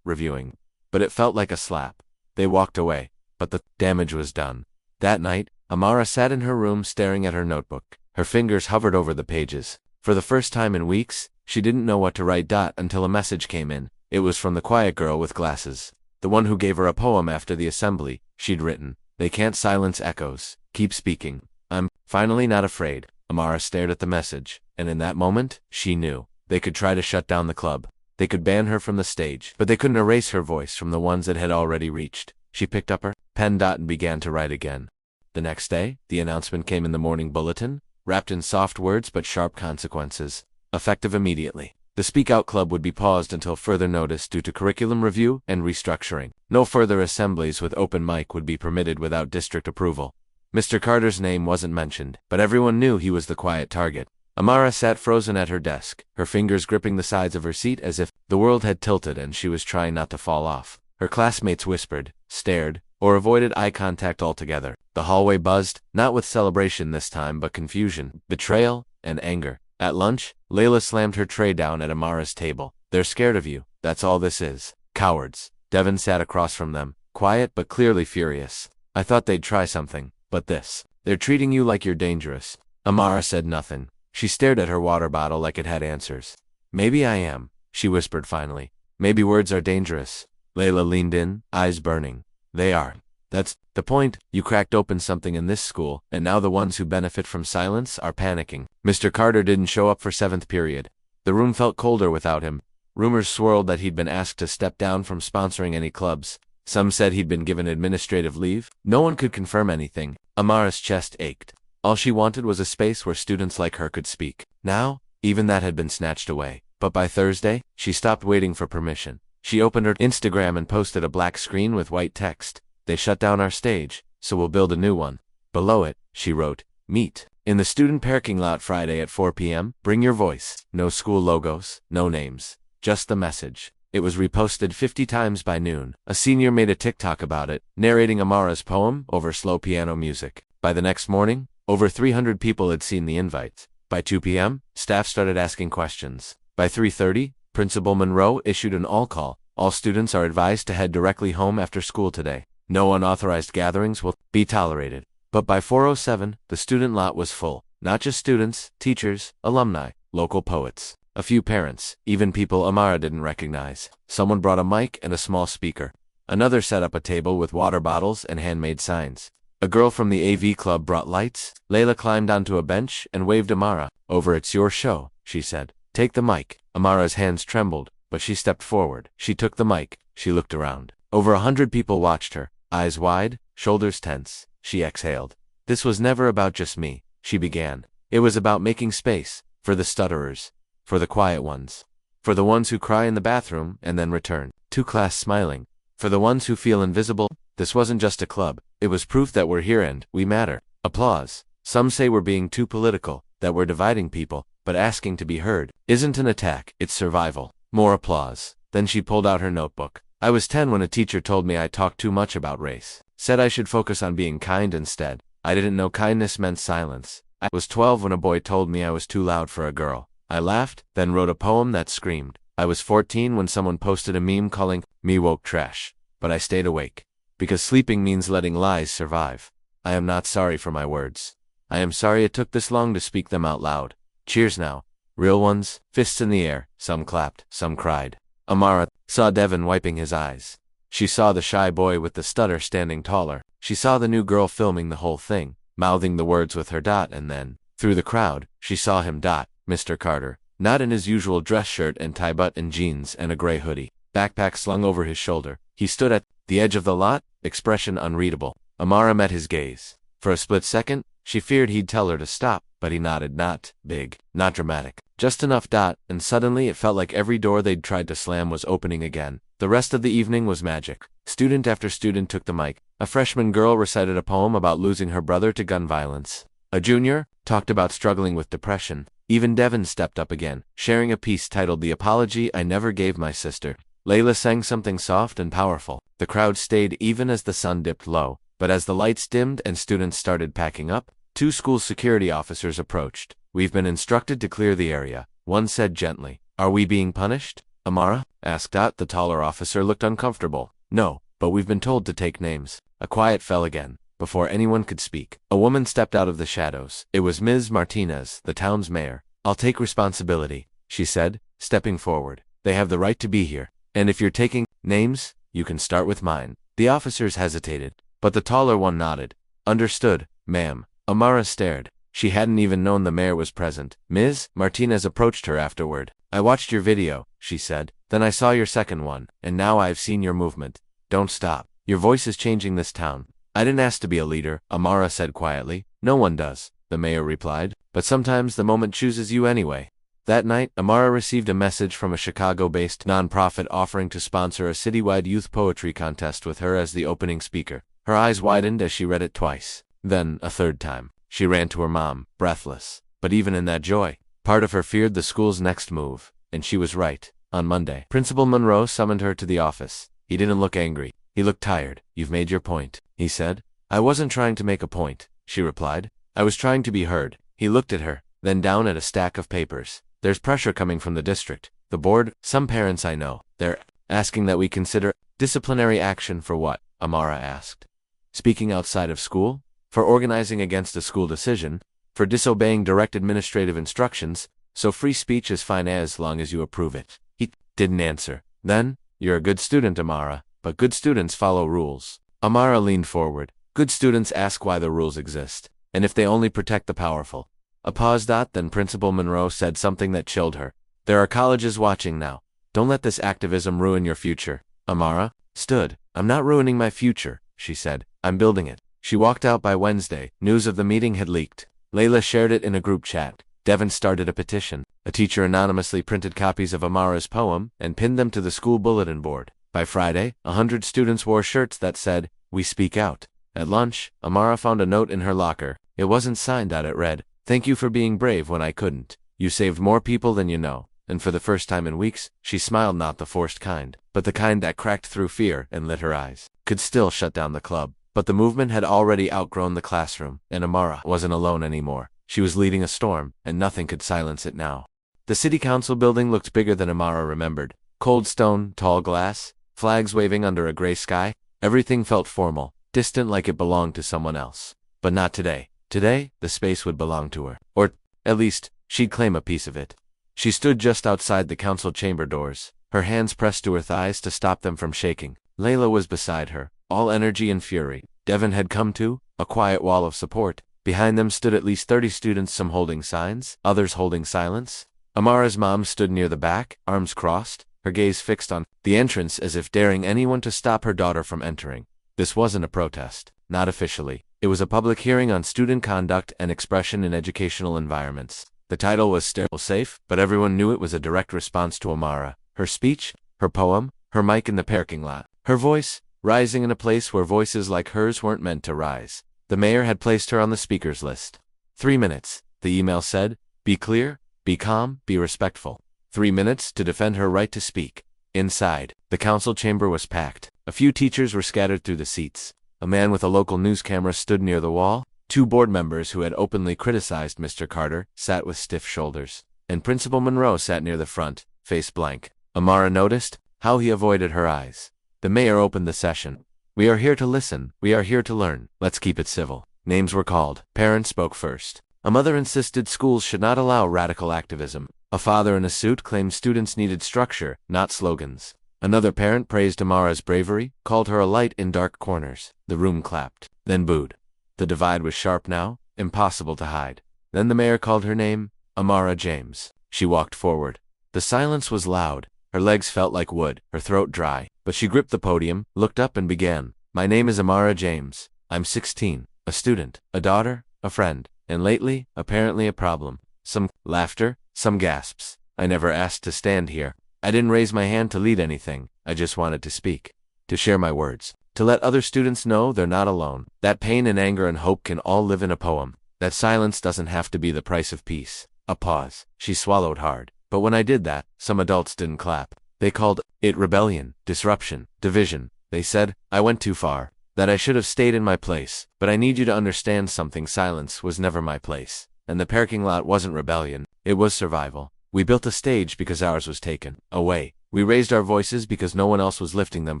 reviewing." But it felt like a slap. They walked away, but the damage was done. That night, Amara sat in her room staring at her notebook. Her fingers hovered over the pages. For the first time in weeks, she didn't know what to write until a message came in. It was from the quiet girl with glasses. The one who gave her a poem after the assembly. She'd written, "They can't silence echoes. Keep speaking. I'm finally not afraid." Amara stared at the message, and in that moment, she knew. They could try to shut down the club. They could ban her from the stage, but they couldn't erase her voice from the ones it had already reached. She picked up her pen and began to write again. The next day, the announcement came in the morning bulletin, wrapped in soft words but sharp consequences. Effective immediately. The Speak Out Club would be paused until further notice due to curriculum review and restructuring. No further assemblies with open mic would be permitted without district approval. Mr. Carter's name wasn't mentioned, but everyone knew he was the quiet target. Amara sat frozen at her desk, her fingers gripping the sides of her seat as if the world had tilted and she was trying not to fall off. Her classmates whispered, stared, or avoided eye contact altogether. The hallway buzzed, not with celebration this time but confusion, betrayal, and anger. At lunch, Layla slammed her tray down at Amara's table. "They're scared of you, that's all this is. Cowards." Devin sat across from them, quiet but clearly furious. "I thought they'd try something, but this. They're treating you like you're dangerous." Amara said nothing. She stared at her water bottle like it had answers. "Maybe I am," she whispered finally. "Maybe words are dangerous." Layla leaned in, eyes burning. "They are. That's the point. You cracked open something in this school, and now the ones who benefit from silence are panicking." Mr. Carter didn't show up for 7th period. The room felt colder without him. Rumors swirled that he'd been asked to step down from sponsoring any clubs. Some said he'd been given administrative leave. No one could confirm anything. Amara's chest ached. All she wanted was a space where students like her could speak. Now, even that had been snatched away. But by Thursday, she stopped waiting for permission. She opened her Instagram and posted a black screen with white text. "They shut down our stage, so we'll build a new one." Below it, she wrote, "Meet in the student parking lot Friday at 4 p.m. Bring your voice. No school logos, no names. Just the message." It was reposted 50 times by noon. A senior made a TikTok about it, narrating Amara's poem over slow piano music. By the next morning, over 300 people had seen the invite. By 2 p.m., staff started asking questions. By 3:30, Principal Monroe issued an all-call. "All students are advised to head directly home after school today. No unauthorized gatherings will be tolerated." But by 4:07, the student lot was full. Not just students, teachers, alumni, local poets. A few parents, even people Amara didn't recognize. Someone brought a mic and a small speaker. Another set up a table with water bottles and handmade signs. A girl from the AV club brought lights. Layla climbed onto a bench and waved Amara. "Over, it's your show," she said. "Take the mic." Amara's hands trembled, but she stepped forward. She took the mic. She looked around. Over 100 people watched her, eyes wide, shoulders tense. She exhaled. "This was never about just me," she began. "It was about making space, for the stutterers, for the quiet ones, for the ones who cry in the bathroom and then return to class smiling, for the ones who feel invisible." This wasn't just a club. It was proof that we're here and we matter. Applause. Some say we're being too political, that we're dividing people, but asking to be heard isn't an attack, it's survival. More applause. Then she pulled out her notebook. I was 10 when a teacher told me I talked too much about race. Said I should focus on being kind instead. I didn't know kindness meant silence. I was 12 when a boy told me I was too loud for a girl. I laughed, then wrote a poem that screamed. I was 14 when someone posted a meme calling me woke trash. But I stayed awake. Because sleeping means letting lies survive. I am not sorry for my words. I am sorry it took this long to speak them out loud. Cheers now. Real ones, fists in the air. Some clapped, some cried. Amara saw Devin wiping his eyes. She saw the shy boy with the stutter standing taller. She saw the new girl filming the whole thing, mouthing the words with her dot, and then, through the crowd, she saw him dot, Mr. Carter, not in his usual dress shirt and tie but in jeans and a gray hoodie, backpack slung over his shoulder. He stood at the edge of the lot, expression unreadable. Amara met his gaze. For a split second, she feared he'd tell her to stop, but he nodded, not big, not dramatic, just enough dot, and suddenly it felt like every door they'd tried to slam was opening again. The rest of the evening was magic. Student after student took the mic. A freshman girl recited a poem about losing her brother to gun violence. A junior talked about struggling with depression. Even Devin stepped up again, sharing a piece titled The Apology I Never Gave My Sister. Layla sang something soft and powerful. The crowd stayed even as the sun dipped low, but as the lights dimmed and students started packing up, 2 school security officers approached. We've been instructed to clear the area, one said gently. Are we being punished? Amara asked. The taller officer looked uncomfortable. No, but we've been told to take names. A quiet fell again. Before anyone could speak, a woman stepped out of the shadows. It was Ms. Martinez, the town's mayor. I'll take responsibility, she said, stepping forward. They have the right to be here. And if you're taking names, you can start with mine. The officers hesitated, but the taller one nodded. Understood, ma'am. Amara stared. She hadn't even known the mayor was present. Ms. Martinez approached her afterward. I watched your video, she said. Then I saw your second one, and now I've seen your movement. Don't stop. Your voice is changing this town. I didn't ask to be a leader, Amara said quietly. No one does, the mayor replied. But sometimes the moment chooses you anyway. That night, Amara received a message from a Chicago-based nonprofit offering to sponsor a citywide youth poetry contest with her as the opening speaker. Her eyes widened as she read it twice. Then, a third time, she ran to her mom, breathless. But even in that joy, part of her feared the school's next move. And she was right. On Monday, Principal Monroe summoned her to the office. He didn't look angry. He looked tired. You've made your point, he said. I wasn't trying to make a point, she replied. I was trying to be heard. He looked at her, then down at a stack of papers. There's pressure coming from the district, the board, some parents I know. They're asking that we consider disciplinary action for what? Amara asked. Speaking outside of school? For organizing against a school decision? For disobeying direct administrative instructions? So free speech is fine as long as you approve it. He didn't answer. Then, you're a good student, Amara, but good students follow rules. Amara leaned forward. Good students ask why the rules exist, and if they only protect the powerful. A pause. Then Principal Monroe said something that chilled her. There are colleges watching now. Don't let this activism ruin your future. Amara stood. I'm not ruining my future, she said. I'm building it. She walked out. By Wednesday, news of the meeting had leaked. Layla shared it in a group chat. Devin started a petition. A teacher anonymously printed copies of Amara's poem and pinned them to the school bulletin board. By Friday, 100 students wore shirts that said, We speak out. At lunch, Amara found a note in her locker. It wasn't signed. It read, Thank you for being brave when I couldn't. You saved more people than you know. And for the first time in weeks, she smiled, not the forced kind, but the kind that cracked through fear and lit her eyes. Could still shut down the club. But the movement had already outgrown the classroom, and Amara wasn't alone anymore. She was leading a storm, and nothing could silence it now. The city council building looked bigger than Amara remembered. Cold stone, tall glass, flags waving under a gray sky. Everything felt formal, distant, like it belonged to someone else. But not today. Today, the space would belong to her. Or, at least, she'd claim a piece of it. She stood just outside the council chamber doors, her hands pressed to her thighs to stop them from shaking. Layla was beside her, all energy and fury. Devin had come too, a quiet wall of support. Behind them stood at least 30 students, some holding signs, others holding silence. Amara's mom stood near the back, arms crossed, her gaze fixed on the entrance as if daring anyone to stop her daughter from entering. This wasn't a protest, not officially. It was a public hearing on student conduct and expression in educational environments. The title was Still Safe, but everyone knew it was a direct response to Amara, her speech, her poem, her mic in the parking lot, her voice, rising in a place where voices like hers weren't meant to rise. The mayor had placed her on the speakers list. 3 minutes, the email said. Be clear, be calm, be respectful. 3 minutes to defend her right to speak. Inside, the council chamber was packed. A few teachers were scattered through the seats. A man with a local news camera stood near the wall. 2 board members who had openly criticized Mr. Carter sat with stiff shoulders. And Principal Monroe sat near the front, face blank. Amara noticed how he avoided her eyes. The mayor opened the session. "We are here to listen. We are here to learn. Let's keep it civil." Names were called. Parents spoke first. A mother insisted schools should not allow radical activism. A father in a suit claimed students needed structure, not slogans. Another parent praised Amara's bravery, called her a light in dark corners. The room clapped, then booed. The divide was sharp now, impossible to hide. Then the mayor called her name, Amara James. She walked forward. The silence was loud. Her legs felt like wood, her throat dry. But she gripped the podium, looked up and began. "My name is Amara James. I'm 16, a student, a daughter, a friend, and lately, apparently a problem." Some laughter, some gasps. "I never asked to stand here. I didn't raise my hand to lead anything. I just wanted to speak, to share my words, to let other students know they're not alone. That pain and anger and hope can all live in a poem. That silence doesn't have to be the price of peace." A pause. She swallowed hard. "But when I did that, some adults didn't clap. They called it rebellion, disruption, division. They said I went too far, that I should have stayed in my place. But I need you to understand something. Silence was never my place. And the parking lot wasn't rebellion. It was survival. We built a stage because ours was taken away. We raised our voices because no one else was lifting them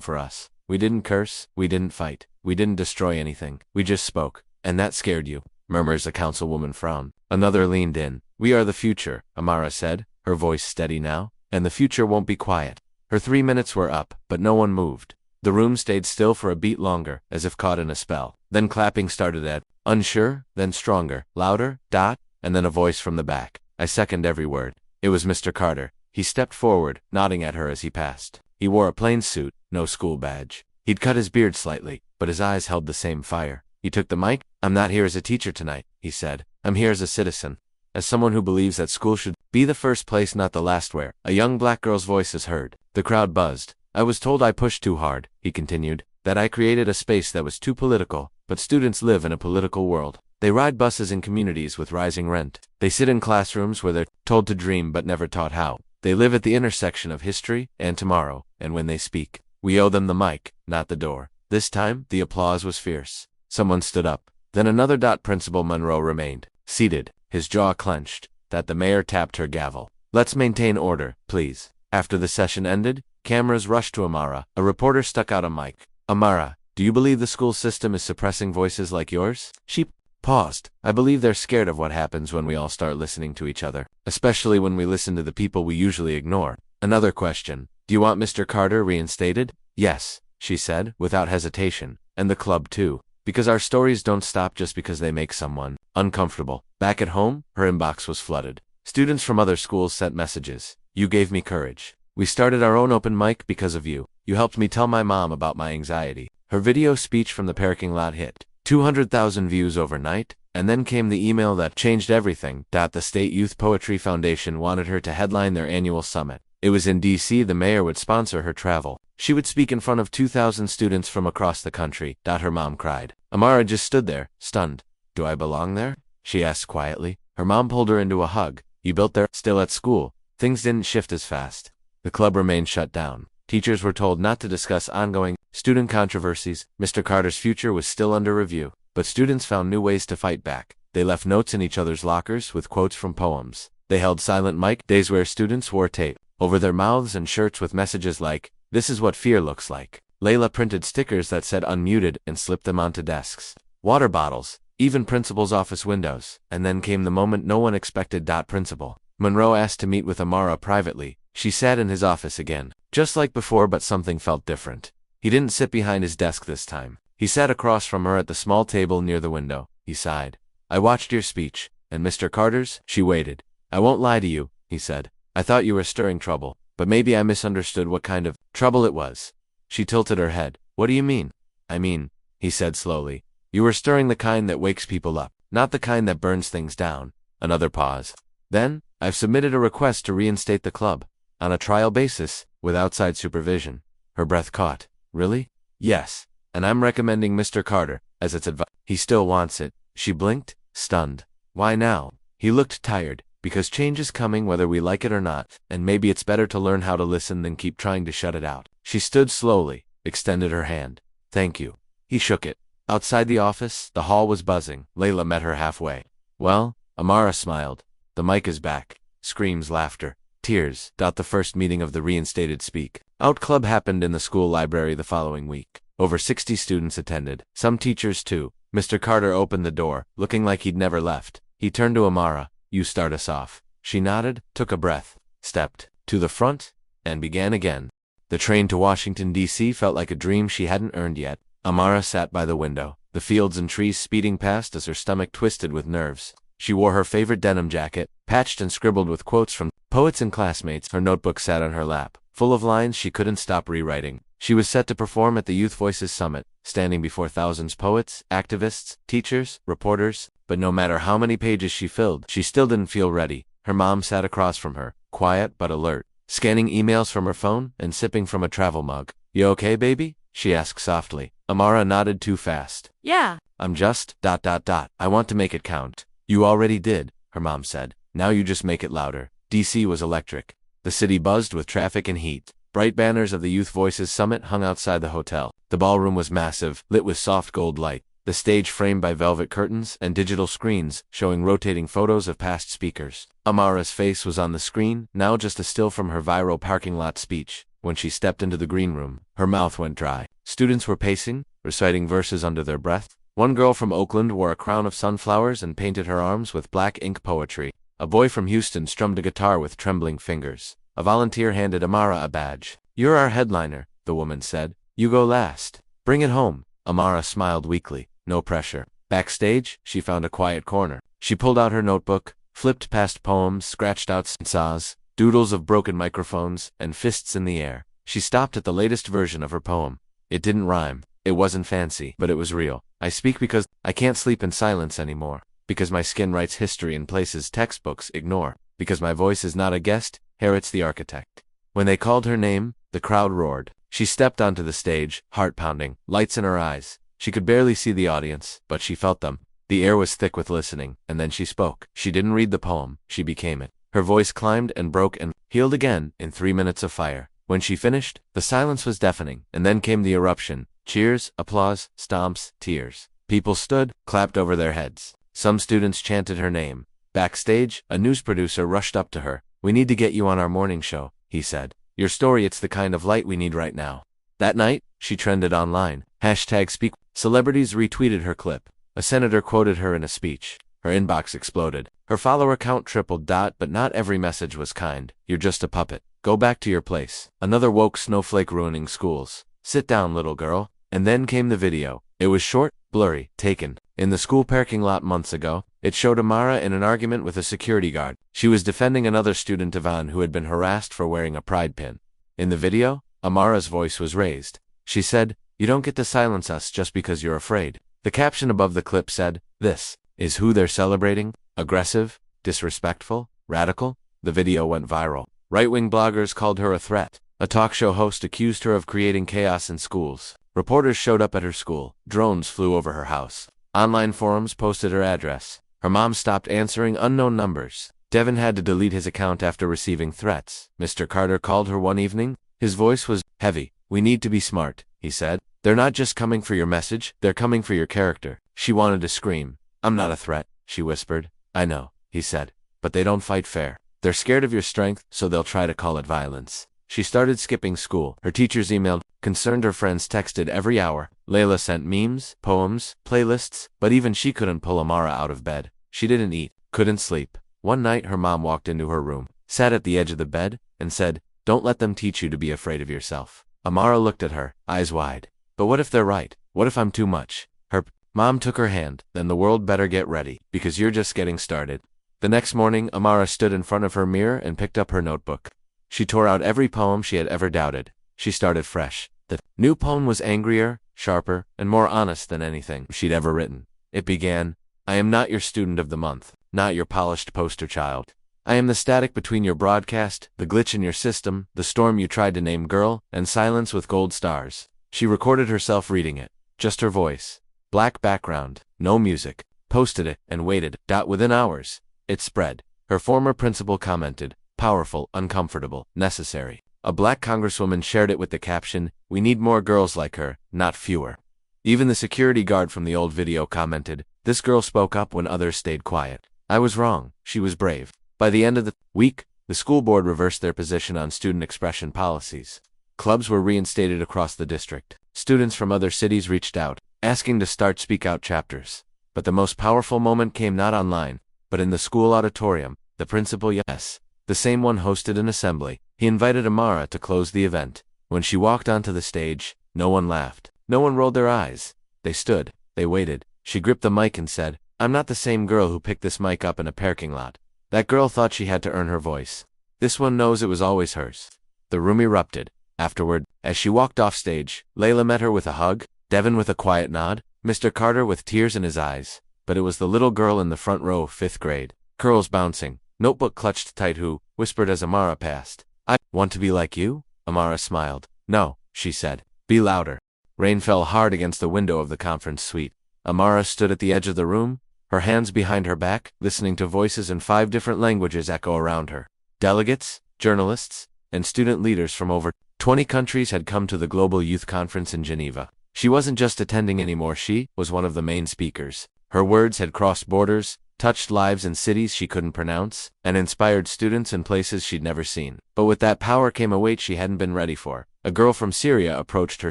for us. We didn't curse, we didn't fight, we didn't destroy anything. We just spoke. And that scared you," murmurs a councilwoman frown. Another leaned in. "We are the future," Amara said, her voice steady now. "And the future won't be quiet." Her 3 minutes were up, but no one moved. The room stayed still for a beat longer, as if caught in a spell. Then clapping started at, unsure, then stronger, louder, dot, and then a voice from the back. "I second every word." It was Mr. Carter. He stepped forward, nodding at her as he passed. He wore a plain suit, no school badge. He'd cut his beard slightly, but his eyes held the same fire. He took the mic. "I'm not here as a teacher tonight," he said. "I'm here as a citizen. As someone who believes that school should be the first place, not the last where." A young black girl's voice is heard. The crowd buzzed. "I was told I pushed too hard," he continued, "that I created a space that was too political, but students live in a political world. They ride buses in communities with rising rent. They sit in classrooms where they're told to dream but never taught how. They live at the intersection of history and tomorrow, and when they speak, we owe them the mic, not the door." This time, the applause was fierce. Someone stood up. Then another. Principal Monroe remained, seated, his jaw clenched. The mayor tapped her gavel. "Let's maintain order, please." After the session ended, cameras rushed to Amara. A reporter stuck out a mic. "Amara, do you believe the school system is suppressing voices like yours?" She paused. "I believe they're scared of what happens when we all start listening to each other, especially when we listen to the people we usually ignore." Another question. "Do you want Mr. Carter reinstated?" "Yes," she said, without hesitation. "And the club too. Because our stories don't stop just because they make someone uncomfortable." Back at home, her inbox was flooded. Students from other schools sent messages. "You gave me courage. We started our own open mic because of you. You helped me tell my mom about my anxiety." Her video speech from the parking lot hit 200,000 views overnight, and then came the email that changed everything. The State Youth Poetry Foundation wanted her to headline their annual summit. It was in D.C. The mayor would sponsor her travel. She would speak in front of 2,000 students from across the country. Her mom cried. Amara just stood there, stunned. "Do I belong there?" she asked quietly. Her mom pulled her into a hug. "You built there, still at school." Things didn't shift as fast. The club remained shut down. Teachers were told not to discuss ongoing student controversies. Mr. Carter's future was still under review, but students found new ways to fight back. They left notes in each other's lockers with quotes from poems. They held silent mic days where students wore tape over their mouths and shirts with messages like, "This is what fear looks like." Layla printed stickers that said unmuted and slipped them onto desks, water bottles, even principal's office windows. And then came the moment no one expected. Principal Monroe asked to meet with Amara privately. She sat in his office again, just like before, but something felt different. He didn't sit behind his desk this time. He sat across from her at the small table near the window. He sighed. "I watched your speech, and Mr. Carter's." She waited. "I won't lie to you," he said. "I thought you were stirring trouble, but maybe I misunderstood what kind of trouble it was." She tilted her head. "What do you mean?" "I mean," he said slowly, "you were stirring the kind that wakes people up, not the kind that burns things down." Another pause. "Then, I've submitted a request to reinstate the club. On a trial basis, with outside supervision." Her breath caught. "Really?" "Yes. And I'm recommending Mr. Carter, as its advice." "He still wants it." She blinked, stunned. "Why now?" He looked tired. Because change is coming whether we like it or not, and maybe it's better to learn how to listen than keep trying to shut it out. She stood slowly, extended her hand. Thank you. He shook it. Outside the office, the hall was buzzing. Layla met her halfway. Well, Amara smiled. The mic is back. Screams, laughter, tears. The first meeting of the reinstated Speak Out Club happened in the school library the following week. Over 60 students attended, some teachers too. Mr. Carter opened the door, looking like he'd never left. He turned to Amara. You start us off. She nodded, took a breath, stepped to the front, and began again. The train to Washington, D.C. felt like a dream she hadn't earned yet. Amara sat by the window, the fields and trees speeding past as her stomach twisted with nerves. She wore her favorite denim jacket, patched and scribbled with quotes from poets and classmates. Her notebook sat on her lap, full of lines she couldn't stop rewriting. She was set to perform at the Youth Voices Summit, standing before thousands of poets, activists, teachers, reporters, but no matter how many pages she filled, she still didn't feel ready. Her mom sat across from her, quiet but alert, scanning emails from her phone and sipping from a travel mug. You okay, baby? She asked softly. Amara nodded too fast. Yeah. I'm just, I want to make it count. You already did, her mom said. Now you just make it louder. DC was electric. The city buzzed with traffic and heat. Bright banners of the Youth Voices Summit hung outside the hotel. The ballroom was massive, lit with soft gold light. The stage framed by velvet curtains and digital screens showing rotating photos of past speakers. Amara's face was on the screen, now just a still from her viral parking lot speech. When she stepped into the green room, her mouth went dry. Students were pacing, reciting verses under their breath. One girl from Oakland wore a crown of sunflowers and painted her arms with black ink poetry. A boy from Houston strummed a guitar with trembling fingers. A volunteer handed Amara a badge. You're our headliner, the woman said. You go last. Bring it home. Amara smiled weakly. No pressure. Backstage, she found a quiet corner. She pulled out her notebook, flipped past poems, scratched out saws, doodles of broken microphones, and fists in the air. She stopped at the latest version of her poem. It didn't rhyme. It wasn't fancy, but it was real. I speak because I can't sleep in silence anymore. Because my skin writes history in places textbooks ignore. Because my voice is not a guest, here it's the architect. When they called her name, the crowd roared. She stepped onto the stage, heart pounding, lights in her eyes. She could barely see the audience, but she felt them. The air was thick with listening, and then she spoke. She didn't read the poem, she became it. Her voice climbed and broke and healed again in 3 minutes of fire. When she finished, the silence was deafening, and then came the eruption. Cheers, applause, stomps, tears. People stood, clapped over their heads. Some students chanted her name. Backstage, a news producer rushed up to her. We need to get you on our morning show, he said. Your story, it's the kind of light we need right now. That night, she trended online. #Speak. Celebrities retweeted her clip. A senator quoted her in a speech. Her inbox exploded. Her follower count tripled. But not every message was kind. You're just a puppet. Go back to your place. Another woke snowflake ruining schools. Sit down, little girl. And then came the video. It was short, blurry, taken in the school parking lot months ago. It showed Amara in an argument with a security guard. She was defending another student, Ivan, who had been harassed for wearing a pride pin. In the video, Amara's voice was raised. She said, "You don't get to silence us just because you're afraid." The caption above the clip said, "This is who they're celebrating? Aggressive? Disrespectful? Radical?" The video went viral. Right-wing bloggers called her a threat. A talk show host accused her of creating chaos in schools. Reporters showed up at her school. Drones flew over her house. Online forums posted her address. Her mom stopped answering unknown numbers. Devin had to delete his account after receiving threats. Mr. Carter called her one evening. His voice was heavy. "We need to be smart," he said. "They're not just coming for your message, they're coming for your character." She wanted to scream. "I'm not a threat," she whispered. "I know," he said. "But they don't fight fair. They're scared of your strength, so they'll try to call it violence." She started skipping school. Her teachers emailed, concerned, her friends texted every hour. Layla sent memes, poems, playlists, but even she couldn't pull Amara out of bed. She didn't eat, couldn't sleep. One night her mom walked into her room, sat at the edge of the bed, and said, "Don't let them teach you to be afraid of yourself." Amara looked at her, eyes wide. "But what if they're right? What if I'm too much?" Her mom took her hand. "Then the world better get ready, because you're just getting started." The next morning, Amara stood in front of her mirror and picked up her notebook. She tore out every poem she had ever doubted. She started fresh. The new poem was angrier, sharper, and more honest than anything she'd ever written. It began, "I am not your student of the month, not your polished poster child. I am the static between your broadcast, the glitch in your system, the storm you tried to name girl, and silence with gold stars." She recorded herself reading it. Just her voice. Black background, no music. Posted it, and waited. Within hours, it spread. Her former principal commented, "Powerful, uncomfortable, necessary." A black congresswoman shared it with the caption, "We need more girls like her, not fewer." Even the security guard from the old video commented, "This girl spoke up when others stayed quiet. I was wrong, she was brave." By the end of the week, the school board reversed their position on student expression policies. Clubs were reinstated across the district. Students from other cities reached out, asking to start Speak Out chapters. But the most powerful moment came not online, but in the school auditorium. The principal, yes, the same one, hosted an assembly. He invited Amara to close the event. When she walked onto the stage, no one laughed. No one rolled their eyes. They stood. They waited. She gripped the mic and said, "I'm not the same girl who picked this mic up in a parking lot. That girl thought she had to earn her voice. This one knows it was always hers." The room erupted. Afterward, as she walked off stage, Layla met her with a hug, Devin with a quiet nod, Mr. Carter with tears in his eyes. But it was the little girl in the front row of 5th grade, curls bouncing, notebook clutched tight, who whispered as Amara passed, "I want to be like you?" Amara smiled. "No," she said. "Be louder." Rain fell hard against the window of the conference suite. Amara stood at the edge of the room, her hands behind her back, listening to voices in 5 different languages echo around her. Delegates, journalists, and student leaders from over 20 countries had come to the Global Youth Conference in Geneva. She wasn't just attending anymore, she was one of the main speakers. Her words had crossed borders, touched lives in cities she couldn't pronounce, and inspired students in places she'd never seen. But with that power came a weight she hadn't been ready for. A girl from Syria approached her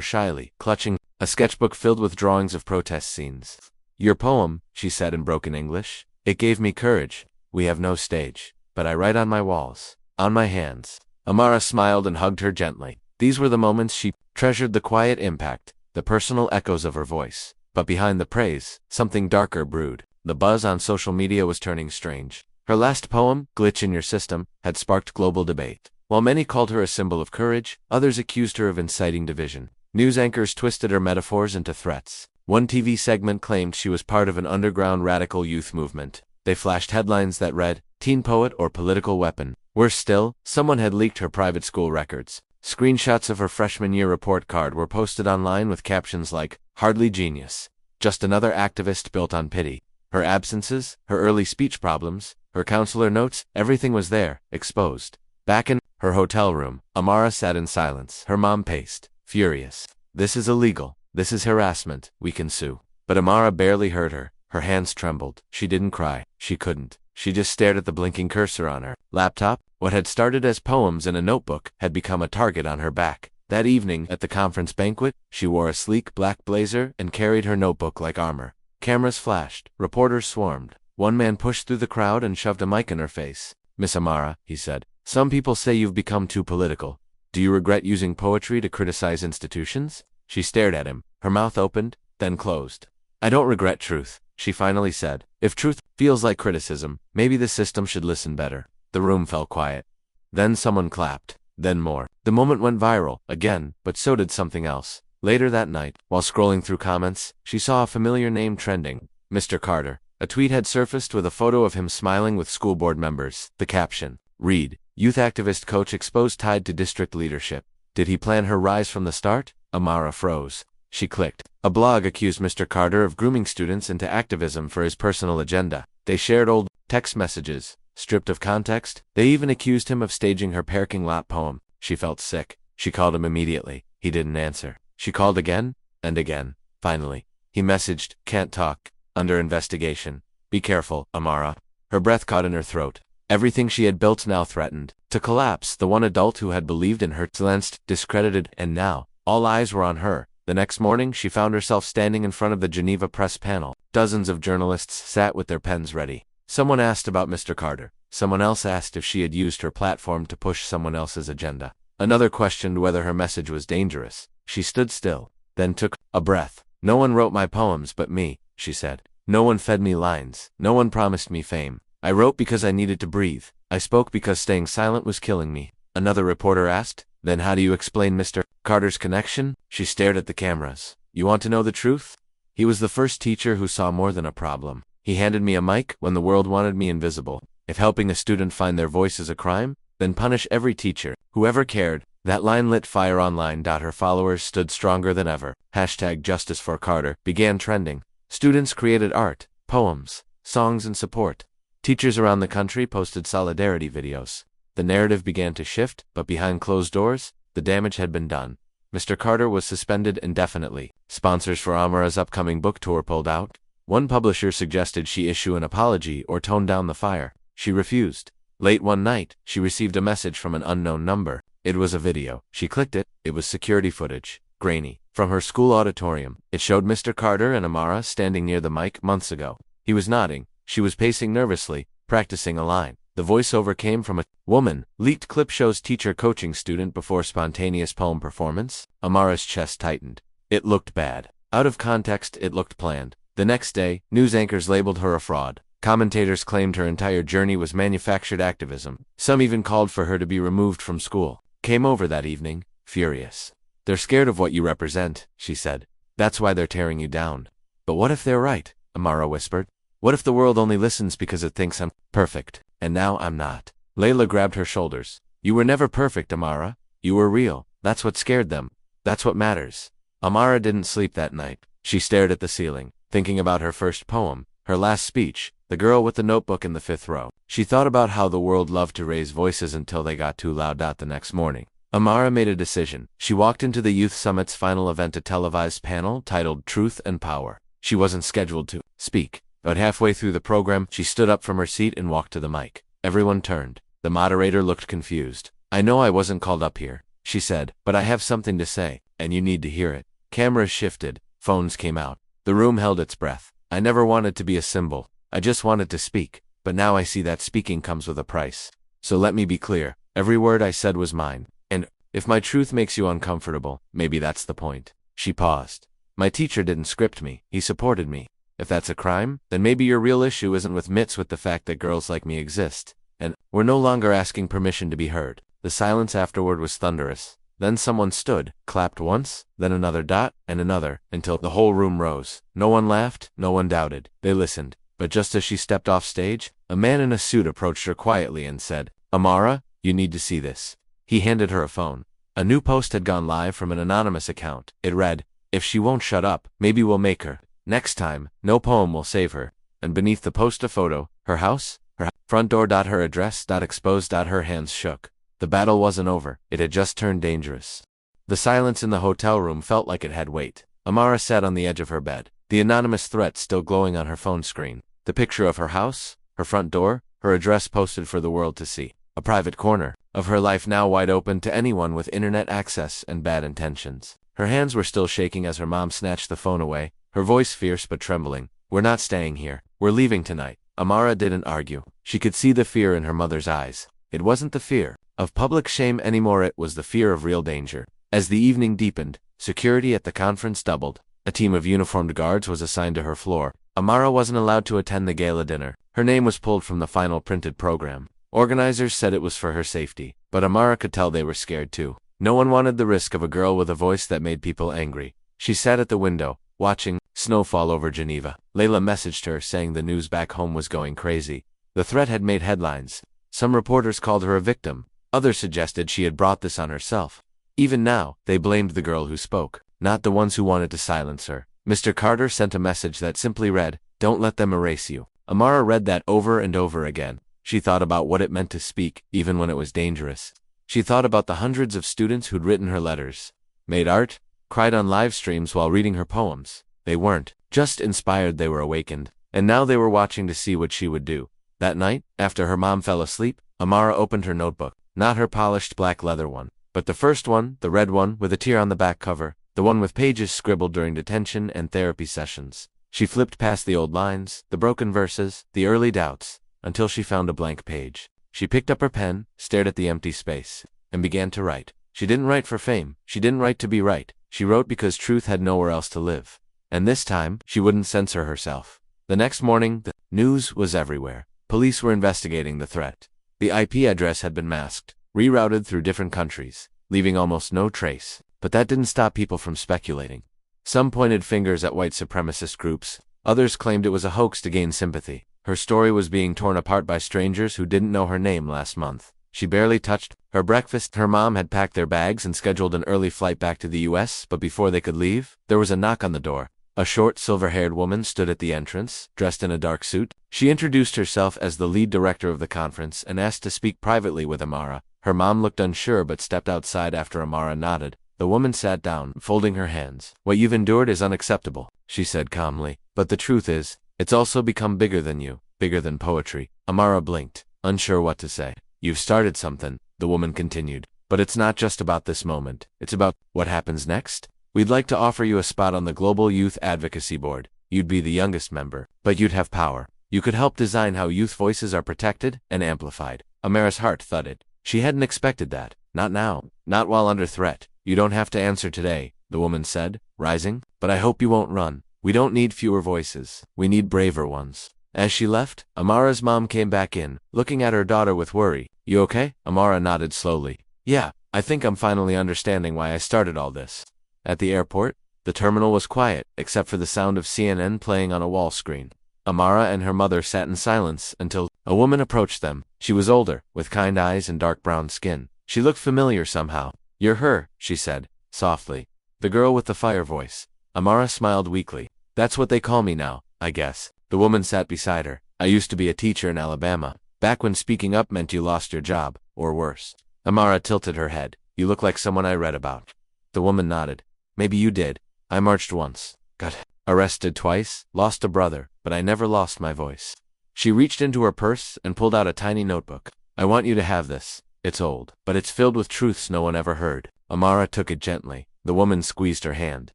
shyly, clutching a sketchbook filled with drawings of protest scenes. "Your poem," she said in broken English. "It gave me courage. We have no stage, but I write on my walls, on my hands." Amara smiled and hugged her gently. These were the moments she treasured, the quiet impact, the personal echoes of her voice. But behind the praise, something darker brewed. The buzz on social media was turning strange. Her last poem, "Glitch in Your System," had sparked global debate. While many called her a symbol of courage, others accused her of inciting division. News anchors twisted her metaphors into threats. One TV segment claimed she was part of an underground radical youth movement. They flashed headlines that read, "Teen Poet" or "Political Weapon." Worse still, someone had leaked her private school records. Screenshots of her freshman year report card were posted online with captions like, "Hardly genius. Just another activist built on pity." Her absences, her early speech problems, her counselor notes, everything was there, exposed. Back in her hotel room, Amara sat in silence. Her mom paced, furious. "This is illegal. This is harassment. We can sue." But Amara barely heard her. Her hands trembled. She didn't cry. She couldn't. She just stared at the blinking cursor on her laptop. What had started as poems in a notebook had become a target on her back. That evening, at the conference banquet, she wore a sleek black blazer and carried her notebook like armor. Cameras flashed. Reporters swarmed. One man pushed through the crowd and shoved a mic in her face. "Miss Amara," he said, "some people say you've become too political. Do you regret using poetry to criticize institutions?" She stared at him. Her mouth opened, then closed. "I don't regret truth," she finally said. "If truth feels like criticism, maybe the system should listen better." The room fell quiet. Then someone clapped. Then more. The moment went viral, again, but so did something else. Later that night, while scrolling through comments, she saw a familiar name trending. Mr. Carter. A tweet had surfaced with a photo of him smiling with school board members. The caption, read, "Youth activist coach exposed tied to district leadership. Did he plan her rise from the start?" Amara froze. She clicked. A blog accused Mr. Carter of grooming students into activism for his personal agenda. They shared old text messages, stripped of context. They even accused him of staging her parking lot poem. She felt sick. She called him immediately. He didn't answer. She called again and again. Finally, he messaged, "Can't talk. Under investigation. Be careful, Amara." Her breath caught in her throat. Everything she had built now threatened to collapse. The one adult who had believed in her silenced, discredited, and now all eyes were on her. The next morning, she found herself standing in front of the Geneva press panel. Dozens of journalists sat with their pens ready. Someone asked about Mr. Carter. Someone else asked if she had used her platform to push someone else's agenda. Another questioned whether her message was dangerous. She stood still, then took a breath. "No one wrote my poems but me," she said. "No one fed me lines. No one promised me fame. I wrote because I needed to breathe. I spoke because staying silent was killing me." Another reporter asked, "Then how do you explain Mr. Carter's connection?" She stared at the cameras. "You want to know the truth? He was the first teacher who saw more than a problem. He handed me a mic when the world wanted me invisible. If helping a student find their voice is a crime, then punish every teacher, whoever cared." That line lit fire online. Her followers stood stronger than ever. #Justice for Carter began trending. Students created art, poems, songs in support. Teachers around the country posted solidarity videos. The narrative began to shift, but behind closed doors, the damage had been done. Mr. Carter was suspended indefinitely. Sponsors for Amara's upcoming book tour pulled out. One publisher suggested she issue an apology or tone down the fire. She refused. Late one night, she received a message from an unknown number. It was a video. She clicked it. It was security footage. Grainy. From her school auditorium. It showed Mr. Carter and Amara standing near the mic months ago. He was nodding. She was pacing nervously, practicing a line. The voiceover came from a woman. Leaked clip shows teacher coaching student before spontaneous poem performance. Amara's chest tightened. It looked bad. Out of context, it looked planned. The next day, news anchors labeled her a fraud. Commentators claimed her entire journey was manufactured activism. Some even called for her to be removed from school. Came over that evening, furious. "They're scared of what you represent," she said. "That's why they're tearing you down." "But what if they're right?" Amara whispered. "What if the world only listens because it thinks I'm perfect? And now I'm not." Layla grabbed her shoulders. "You were never perfect, Amara. You were real. That's what scared them. That's what matters." Amara didn't sleep that night. She stared at the ceiling, thinking about her first poem, her last speech, the girl with the notebook in the fifth row. She thought about how the world loved to raise voices until they got too loud. The next morning, Amara made a decision. She walked into the Youth Summit's final event, a televised panel titled Truth and Power. She wasn't scheduled to speak. But halfway through the program, she stood up from her seat and walked to the mic. Everyone turned. The moderator looked confused. "I know I wasn't called up here," she said, "but I have something to say, and you need to hear it." Cameras shifted. Phones came out. The room held its breath. "I never wanted to be a symbol. I just wanted to speak. But now I see that speaking comes with a price. So let me be clear. Every word I said was mine. And if my truth makes you uncomfortable, maybe that's the point." She paused. "My teacher didn't script me. He supported me. If that's a crime, then maybe your real issue isn't with Mitts, with the fact that girls like me exist. And we're no longer asking permission to be heard." The silence afterward was thunderous. Then someone stood, clapped once, then another dot, and another, until the whole room rose. No one laughed, no one doubted. They listened. But just as she stepped off stage, a man in a suit approached her quietly and said, "Amara, you need to see this." He handed her a phone. A new post had gone live from an anonymous account. It read, "If she won't shut up, maybe we'll make her. Next time, no poem will save her." And beneath the post a photo, her house, her front door. Her address. Exposed. Her hands shook. The battle wasn't over. It had just turned dangerous. The silence in the hotel room felt like it had weight. Amara sat on the edge of her bed, the anonymous threat still glowing on her phone screen. The picture of her house, her front door, her address posted for the world to see. A private corner of her life now wide open to anyone with internet access and bad intentions. Her hands were still shaking as her mom snatched the phone away, her voice fierce but trembling. "We're not staying here. We're leaving tonight." Amara didn't argue. She could see the fear in her mother's eyes. It wasn't the fear of public shame anymore, it was the fear of real danger. As the evening deepened, security at the conference doubled. A team of uniformed guards was assigned to her floor. Amara wasn't allowed to attend the gala dinner. Her name was pulled from the final printed program. Organizers said it was for her safety, but Amara could tell they were scared too. No one wanted the risk of a girl with a voice that made people angry. She sat at the window, watching snowfall over Geneva. Layla messaged her saying the news back home was going crazy. The threat had made headlines. Some reporters called her a victim. Others suggested she had brought this on herself. Even now, they blamed the girl who spoke, not the ones who wanted to silence her. Mr. Carter sent a message that simply read, "Don't let them erase you." Amara read that over and over again. She thought about what it meant to speak, even when it was dangerous. She thought about the hundreds of students who'd written her letters, made art, cried on live streams while reading her poems. They weren't just inspired, they were awakened. And now they were watching to see what she would do. That night, after her mom fell asleep, Amara opened her notebook. Not her polished black leather one, but the first one, the red one, with a tear on the back cover, the one with pages scribbled during detention and therapy sessions. She flipped past the old lines, the broken verses, the early doubts, until she found a blank page. She picked up her pen, stared at the empty space, and began to write. She didn't write for fame. She didn't write to be right. She wrote because truth had nowhere else to live. And this time, she wouldn't censor herself. The next morning, the news was everywhere. Police were investigating the threat. The IP address had been masked, rerouted through different countries, leaving almost no trace. But that didn't stop people from speculating. Some pointed fingers at white supremacist groups. Others claimed it was a hoax to gain sympathy. Her story was being torn apart by strangers who didn't know her name last month. She barely touched her breakfast. Her mom had packed their bags and scheduled an early flight back to the US, but before they could leave, there was a knock on the door. A short, silver-haired woman stood at the entrance, dressed in a dark suit. She introduced herself as the lead director of the conference and asked to speak privately with Amara. Her mom looked unsure but stepped outside after Amara nodded. The woman sat down, folding her hands. "What you've endured is unacceptable," she said calmly. "But the truth is, it's also become bigger than you, bigger than poetry." Amara blinked, unsure what to say. "You've started something," the woman continued. "But it's not just about this moment. It's about what happens next. We'd like to offer you a spot on the Global Youth Advocacy Board. You'd be the youngest member, but you'd have power. You could help design how youth voices are protected and amplified." Amara's heart thudded. She hadn't expected that. Not now. Not while under threat. "You don't have to answer today," the woman said, rising. "But I hope you won't run. We don't need fewer voices. We need braver ones." As she left, Amara's mom came back in, looking at her daughter with worry. "You okay?" Amara nodded slowly. "Yeah, I think I'm finally understanding why I started all this." At the airport, the terminal was quiet, except for the sound of CNN playing on a wall screen. Amara and her mother sat in silence until a woman approached them. She was older, with kind eyes and dark brown skin. She looked familiar somehow. "You're her," she said, softly. "The girl with the fire voice." Amara smiled weakly. "That's what they call me now, I guess." The woman sat beside her. "I used to be a teacher in Alabama, back when speaking up meant you lost your job, or worse." Amara tilted her head. "You look like someone I read about." The woman nodded. "Maybe you did. I marched once. Got arrested twice, lost a brother, but I never lost my voice." She reached into her purse and pulled out a tiny notebook. "I want you to have this. It's old, but it's filled with truths no one ever heard." Amara took it gently. The woman squeezed her hand.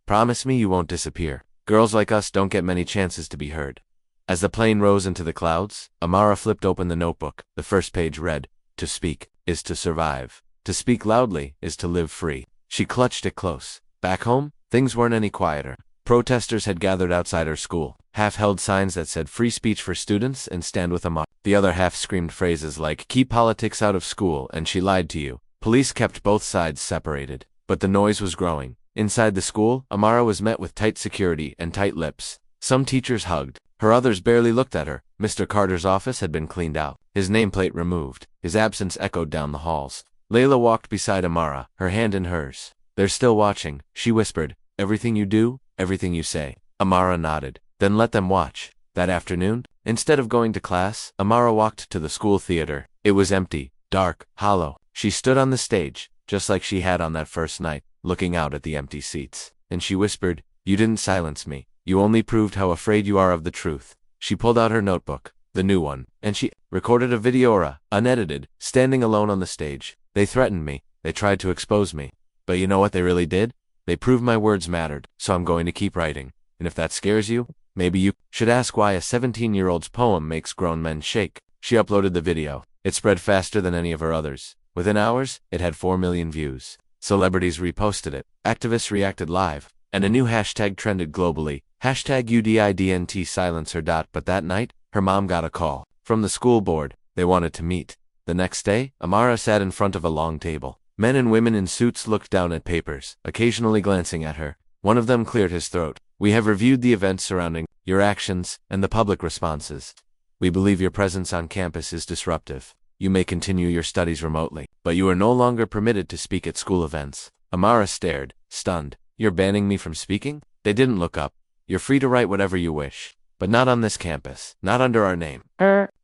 "Promise me you won't disappear. Girls like us don't get many chances to be heard." As the plane rose into the clouds, Amara flipped open the notebook. The first page read, "To speak is to survive. To speak loudly is to live free." She clutched it close. Back home, things weren't any quieter. Protesters had gathered outside her school. Half held signs that said "Free speech for students" and "Stand with Amara." The other half screamed phrases like "Keep politics out of school" and "She lied to you." Police kept both sides separated. But the noise was growing. Inside the school, Amara was met with tight security and tight lips. Some teachers hugged her, others barely looked at her. Mr. Carter's office had been cleaned out, his nameplate removed. His absence echoed down the halls. Layla walked beside Amara, her hand in hers. "They're still watching," she whispered. "Everything you do, everything you say." Amara nodded. "Then let them watch." That afternoon, instead of going to class, Amara walked to the school theater. It was empty, dark, hollow. She stood on the stage, just like she had on that first night, looking out at the empty seats. And she whispered, "You didn't silence me. You only proved how afraid you are of the truth." She pulled out her notebook, the new one, and she recorded a video, unedited, standing alone on the stage. "They threatened me. They tried to expose me. But you know what they really did? They proved my words mattered, so I'm going to keep writing. And if that scares you, maybe you should ask why a 17-year-old's poem makes grown men shake." She uploaded the video. It spread faster than any of her others. Within hours, it had 4 million views. Celebrities reposted it. Activists reacted live. And a new hashtag trended globally. #UDIDNT silence her. But that night, her mom got a call. From the school board. They wanted to meet. The next day, Amara sat in front of a long table. Men and women in suits looked down at papers, occasionally glancing at her. One of them cleared his throat. "We have reviewed the events surrounding your actions and the public responses. We believe your presence on campus is disruptive. You may continue your studies remotely, but you are no longer permitted to speak at school events." Amara stared, stunned. "You're banning me from speaking?" They didn't look up. "You're free to write whatever you wish, but not on this campus, not under our name."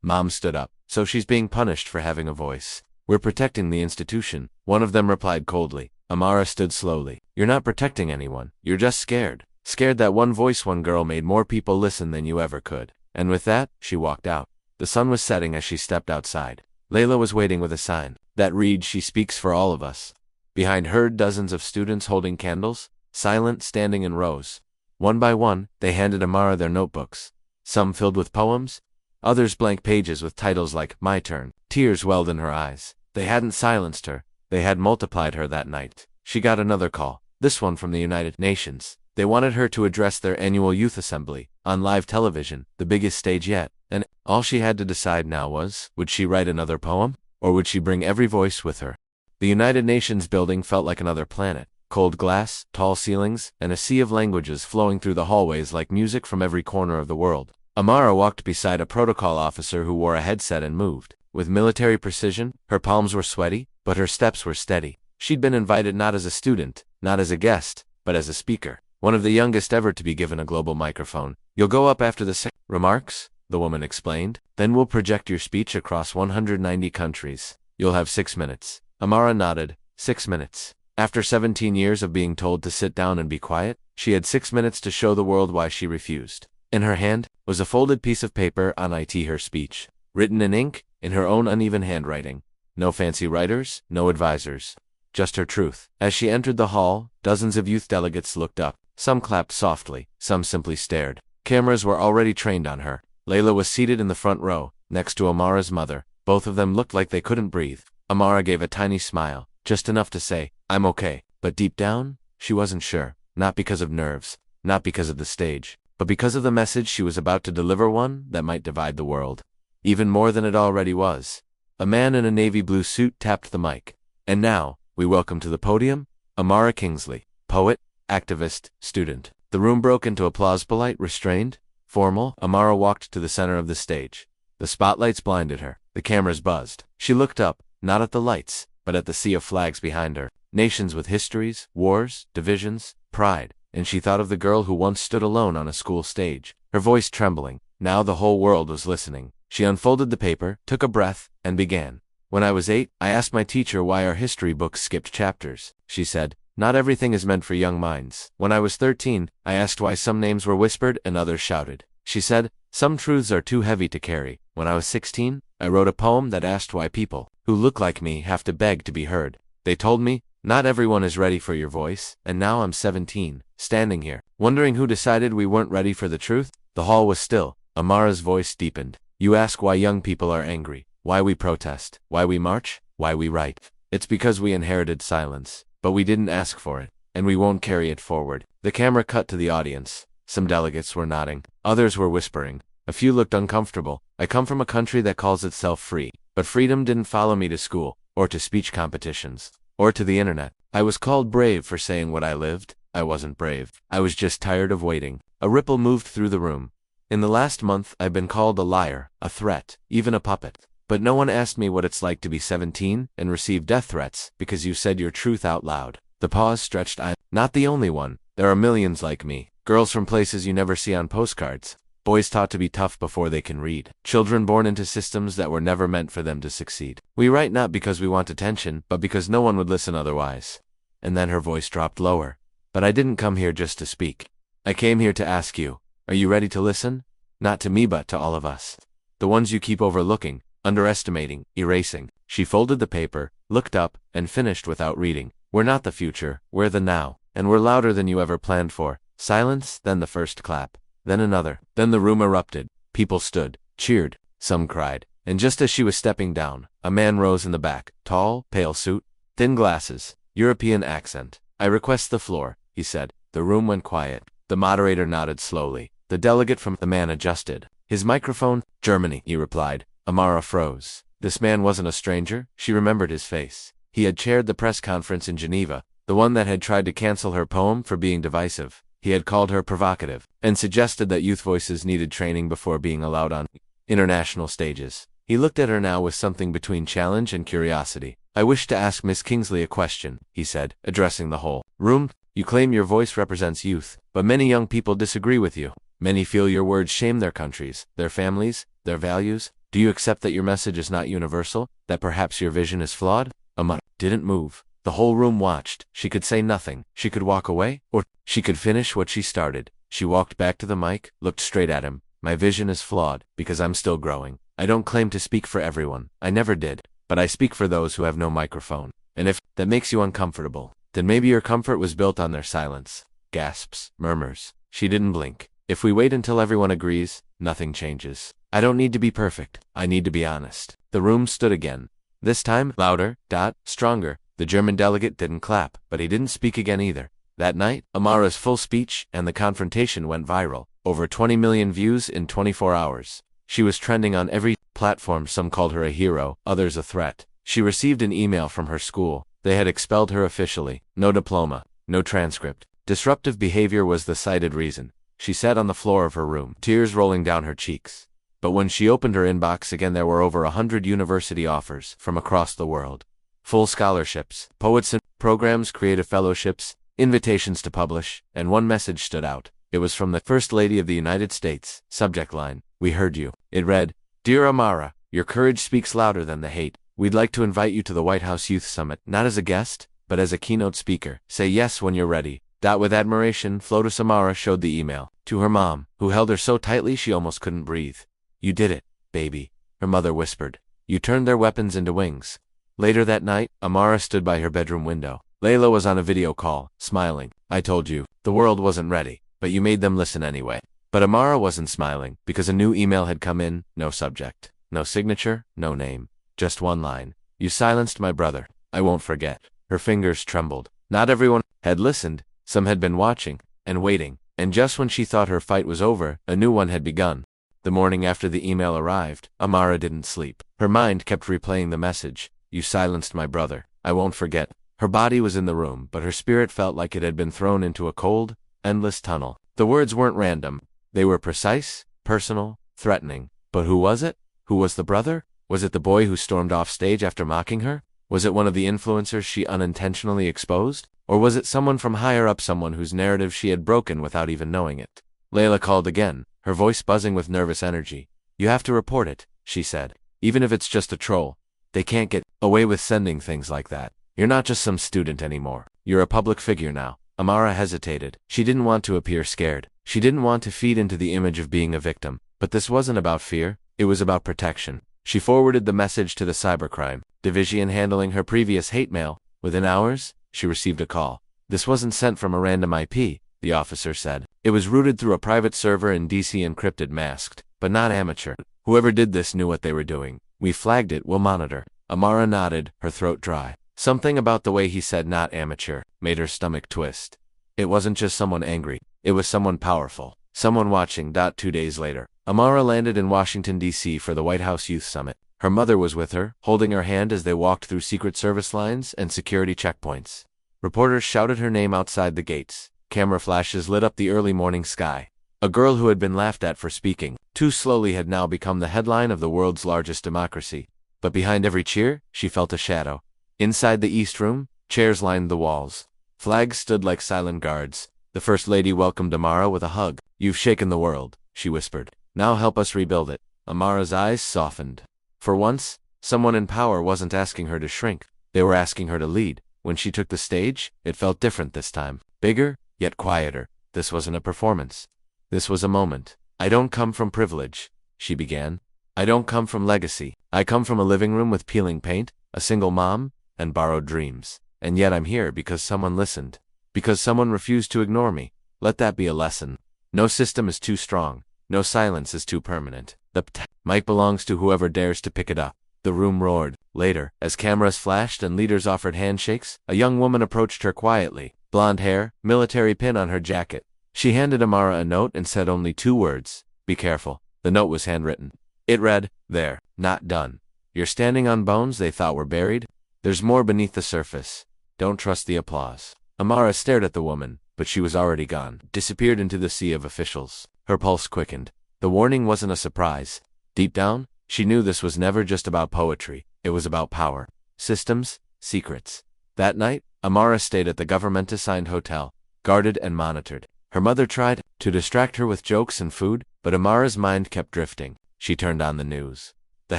Mom stood up. "So she's being punished for having a voice." "We're protecting the institution," one of them replied coldly. Amara stood slowly. "You're not protecting anyone. You're just scared. Scared that one voice, one girl made more people listen than you ever could." And with that, she walked out. The sun was setting as she stepped outside. Layla was waiting with a sign that read, "She speaks for all of us." Behind her, dozens of students holding candles, silent, standing in rows. One by one, they handed Amara their notebooks. Some filled with poems, others blank pages with titles like "My Turn." Tears welled in her eyes. They hadn't silenced her. They had multiplied her that night. She got another call, this one from the United Nations. They wanted her to address their annual youth assembly, on live television, the biggest stage yet. And all she had to decide now was, would she write another poem? Or would she bring every voice with her? The United Nations building felt like another planet. Cold glass, tall ceilings, and a sea of languages flowing through the hallways like music from every corner of the world. Amara walked beside a protocol officer who wore a headset and moved. With military precision, her palms were sweaty, but her steps were steady. She'd been invited not as a student, not as a guest, but as a speaker. one of the youngest ever to be given a global microphone. You'll go up after the remarks, the woman explained. Then we'll project your speech across 190 countries. You'll have 6 minutes. Amara nodded. 6 minutes. After 17 years of being told to sit down and be quiet, she had 6 minutes to show the world why she refused. In her hand was a folded piece of paper on her speech, written in ink, in her own uneven handwriting. No fancy writers, no advisors. Just her truth. As she entered the hall, dozens of youth delegates looked up. Some clapped softly, some simply stared. Cameras were already trained on her. Layla was seated in the front row, next to Amara's mother. Both of them looked like they couldn't breathe. Amara gave a tiny smile, just enough to say, "I'm okay." But deep down, she wasn't sure. Not because of nerves, not because of the stage, but because of the message she was about to deliver, one that might divide the world. Even more than it already was. A man in a navy blue suit tapped the mic. And now, we welcome to the podium, Amara Kingsley, poet, activist, student. The room broke into applause, polite, restrained, formal. Amara walked to the center of the stage. The spotlights blinded her. The cameras buzzed. She looked up, not at the lights, but at the sea of flags behind her. Nations with histories, wars, divisions, pride. And she thought of the girl who once stood alone on a school stage, her voice trembling. Now the whole world was listening. She unfolded the paper, took a breath, and began. "When I was 8, I asked my teacher why our history books skipped chapters," she said. "Not everything is meant for young minds." When I was 13, I asked why some names were whispered and others shouted. She said, "Some truths are too heavy to carry." When I was 16, I wrote a poem that asked why people who look like me have to beg to be heard. They told me, "Not everyone is ready for your voice." And now I'm 17, standing here, wondering who decided we weren't ready for the truth. The hall was still. Amara's voice deepened. "You ask why young people are angry, why we protest, why we march, why we write. It's because we inherited silence, but we didn't ask for it, and we won't carry it forward." The camera cut to the audience. Some delegates were nodding, others were whispering. A few looked uncomfortable. "I come from a country that calls itself free, but freedom didn't follow me to school, or to speech competitions, or to the internet. I was called brave for saying what I lived. I wasn't brave. I was just tired of waiting." A ripple moved through the room. "In the last month, I've been called a liar, a threat, even a puppet. But no one asked me what it's like to be 17 and receive death threats because you said your truth out loud." The pause stretched. "I'm not the only one. There are millions like me. Girls from places you never see on postcards. Boys taught to be tough before they can read. Children born into systems that were never meant for them to succeed. We write not because we want attention, but because no one would listen otherwise." And then her voice dropped lower. "But I didn't come here just to speak. I came here to ask you, are you ready to listen? Not to me but to all of us. The ones you keep overlooking, underestimating, erasing." She folded the paper, looked up, and finished without reading. "We're not the future, we're the now. And we're louder than you ever planned for." Silence, then the first clap. Then another. Then the room erupted. People stood, cheered, some cried. And just as she was stepping down, a man rose in the back. Tall, pale suit, thin glasses, European accent. "I request the floor," he said. The room went quiet. The moderator nodded slowly. The delegate from the man adjusted his microphone. "Germany," he replied. Amara froze. This man wasn't a stranger. She remembered his face. He had chaired the press conference in Geneva, the one that had tried to cancel her poem for being divisive. He had called her provocative, and suggested that youth voices needed training before being allowed on international stages. He looked at her now with something between challenge and curiosity. "I wish to ask Miss Kingsley a question," he said, addressing the whole room. "You claim your voice represents youth, but many young people disagree with you. Many feel your words shame their countries, their families, their values. Do you accept that your message is not universal, that perhaps your vision is flawed?" Amara didn't move. The whole room watched. She could say nothing. She could walk away, or she could finish what she started. She walked back to the mic, looked straight at him. "My vision is flawed, because I'm still growing. I don't claim to speak for everyone. I never did. But I speak for those who have no microphone. And if that makes you uncomfortable, then maybe your comfort was built on their silence." Gasps, murmurs. She didn't blink. "If we wait until everyone agrees, nothing changes. I don't need to be perfect. I need to be honest." The room stood again. This time, louder, stronger. The German delegate didn't clap, but he didn't speak again either. That night, Amara's full speech and the confrontation went viral. Over 20 million views in 24 hours. She was trending on every platform. Some called her a hero, others a threat. She received an email from her school. They had expelled her officially. No diploma, no transcript. Disruptive behavior was the cited reason. She sat on the floor of her room, tears rolling down her cheeks. But when she opened her inbox again, there were over 100 university offers from across the world. Full scholarships, poets and programs, creative fellowships, invitations to publish, and one message stood out. It was from the First Lady of the United States. Subject line, "We heard you." It read, "Dear Amara, your courage speaks louder than the hate. We'd like to invite you to the White House Youth Summit, not as a guest, but as a keynote speaker. Say yes when you're ready." With admiration, Flotus Amara showed the email to her mom, who held her so tightly she almost couldn't breathe. "You did it, baby," her mother whispered. "You turned their weapons into wings." Later that night, Amara stood by her bedroom window. Layla was on a video call, smiling. "I told you, the world wasn't ready, but you made them listen anyway." But Amara wasn't smiling, because a new email had come in, no subject, no signature, no name, just one line. "You silenced my brother. I won't forget." Her fingers trembled. Not everyone had listened. Some had been watching and waiting, and just when she thought her fight was over, a new one had begun. The morning after the email arrived, Amara didn't sleep. Her mind kept replaying the message. "You silenced my brother. I won't forget." Her body was in the room, but her spirit felt like it had been thrown into a cold, endless tunnel. The words weren't random. They were precise, personal, threatening. But who was it? Who was the brother? Was it the boy who stormed off stage after mocking her? Was it one of the influencers she unintentionally exposed? Or was it someone from higher up, someone whose narrative she had broken without even knowing it? Layla called again, her voice buzzing with nervous energy. "You have to report it," she said. "Even if it's just a troll. They can't get away with sending things like that. You're not just some student anymore. You're a public figure now." Amara hesitated. She didn't want to appear scared. She didn't want to feed into the image of being a victim. But this wasn't about fear. It was about protection. She forwarded the message to the cybercrime division handling her previous hate mail. Within hours, she received a call. "This wasn't sent from a random IP," the officer said. "It was routed through a private server in DC, encrypted, masked, but not amateur. Whoever did this knew what they were doing. We flagged it, we'll monitor." Amara nodded, her throat dry. Something about the way he said "not amateur" made her stomach twist. It wasn't just someone angry. It was someone powerful. Someone watching. 2 days later, Amara landed in Washington, D.C. for the White House Youth Summit. Her mother was with her, holding her hand as they walked through Secret Service lines and security checkpoints. Reporters shouted her name outside the gates. Camera flashes lit up the early morning sky. A girl who had been laughed at for speaking too slowly had now become the headline of the world's largest democracy. But behind every cheer, she felt a shadow. Inside the East Room, chairs lined the walls. Flags stood like silent guards. The First Lady welcomed Amara with a hug. "You've shaken the world," she whispered. "Now help us rebuild it." Amara's eyes softened. For once, someone in power wasn't asking her to shrink. They were asking her to lead. When she took the stage, it felt different this time. Bigger, yet quieter. This wasn't a performance. This was a moment. "I don't come from privilege," she began. "I don't come from legacy. I come from a living room with peeling paint, a single mom, and borrowed dreams. And yet I'm here because someone listened. Because someone refused to ignore me. Let that be a lesson. No system is too strong. No silence is too permanent. The mic belongs to whoever dares to pick it up." The room roared. Later, as cameras flashed and leaders offered handshakes, a young woman approached her quietly. Blonde hair, military pin on her jacket. She handed Amara a note and said only 2 words. "Be careful." The note was handwritten. It read, "There, not done. You're standing on bones they thought were buried. There's more beneath the surface. Don't trust the applause." Amara stared at the woman, but she was already gone, disappeared into the sea of officials. Her pulse quickened. The warning wasn't a surprise. Deep down, she knew this was never just about poetry. It was about power, systems, secrets. That night, Amara stayed at the government-assigned hotel, guarded and monitored. Her mother tried to distract her with jokes and food, but Amara's mind kept drifting. She turned on the news. The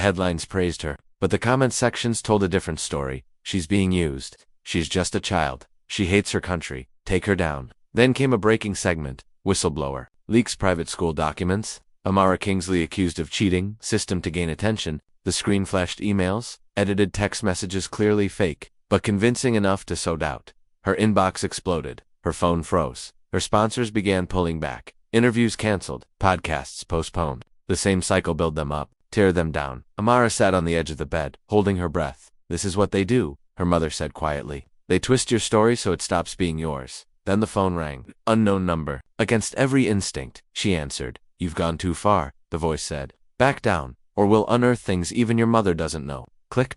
headlines praised her, but the comment sections told a different story. "She's being used. She's just a child. She hates her country. Take her down." Then came a breaking segment. Whistleblower. Leaks private school documents. Amara Kingsley accused of cheating. System to gain attention. The screen flashed emails. Edited text messages clearly fake, but convincing enough to sow doubt. Her inbox exploded. Her phone froze. Her sponsors began pulling back. Interviews canceled. Podcasts postponed. The same cycle build them up, tear them down. Amara sat on the edge of the bed, holding her breath. "This is what they do," her mother said quietly. "They twist your story so it stops being yours." Then the phone rang. Unknown number. Against every instinct, she answered. "You've gone too far," the voice said. "Back down, or we'll unearth things even your mother doesn't know." Click.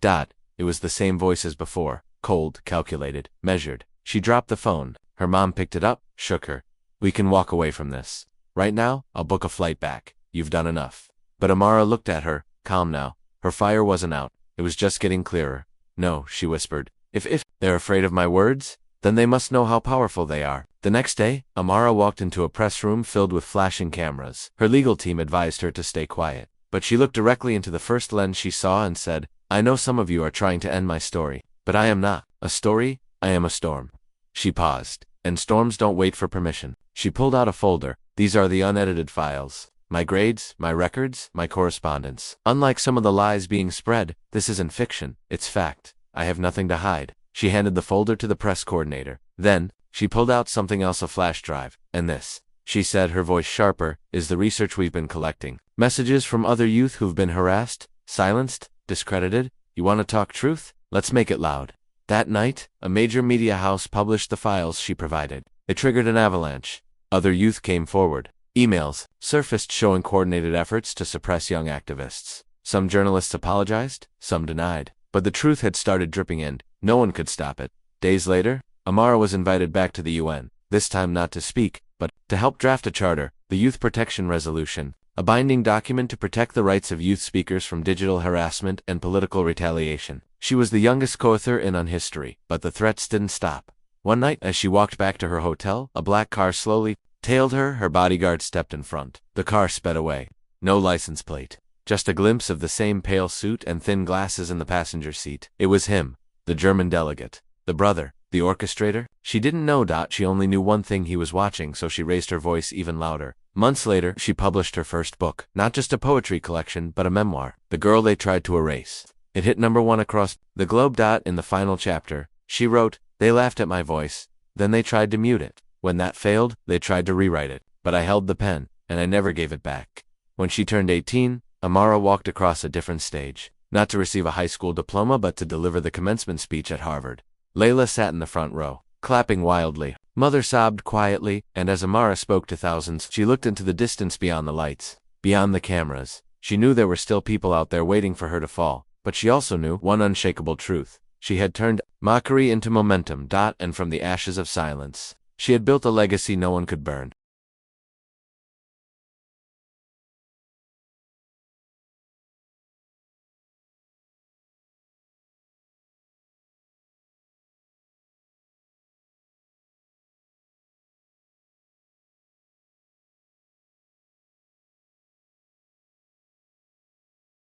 It was the same voice as before. Cold, calculated, measured. She dropped the phone. Her mom picked it up, shook her. "We can walk away from this. Right now, I'll book a flight back. You've done enough." But Amara looked at her, calm now. Her fire wasn't out. It was just getting clearer. "No," she whispered. If they're afraid of my words, Then they must know how powerful they are. The next day, Amara walked into a press room filled with flashing cameras. Her legal team advised her to stay quiet, but she looked directly into the first lens she saw and said, "I know some of you are trying to end my story, but I am not a story, I am a storm." She paused, and storms don't wait for permission. She pulled out a folder. These are the unedited files. My grades, my records, my correspondence. Unlike some of the lies being spread, this isn't fiction, it's fact. I have nothing to hide. She handed the folder to the press coordinator. Then, she pulled out something else, a flash drive. "And this," she said, her voice sharper, "is the research we've been collecting. Messages from other youth who've been harassed, silenced, discredited. You want to talk truth? Let's make it loud." That night, a major media house published the files she provided. It triggered an avalanche. Other youth came forward. Emails surfaced showing coordinated efforts to suppress young activists. Some journalists apologized, some denied. But the truth had started dripping in. No one could stop it. Days later, Amara was invited back to the UN, this time not to speak, but to help draft a charter, the Youth Protection Resolution, a binding document to protect the rights of youth speakers from digital harassment and political retaliation. She was the youngest co-author in on history, but the threats didn't stop. One night, as she walked back to her hotel, a black car slowly tailed her. Her bodyguard stepped in front. The car sped away. No license plate. Just a glimpse of the same pale suit and thin glasses in the passenger seat. It was him, the German delegate, the brother, the orchestrator. She didn't know. She only knew one thing: he was watching, so she raised her voice even louder. Months later, she published her first book. Not just a poetry collection, but a memoir. The Girl They Tried to Erase. It hit #1 across the globe. In the final chapter, she wrote, "They laughed at my voice, then they tried to mute it. When that failed, they tried to rewrite it. But I held the pen, and I never gave it back." When she turned 18, Amara walked across a different stage. Not to receive a high school diploma, but to deliver the commencement speech at Harvard. Layla sat in the front row, clapping wildly. Mother sobbed quietly, and as Amara spoke to thousands, she looked into the distance beyond the lights, beyond the cameras. She knew there were still people out there waiting for her to fall, but she also knew one unshakable truth. She had turned mockery into momentum. And from the ashes of silence, she had built a legacy no one could burn.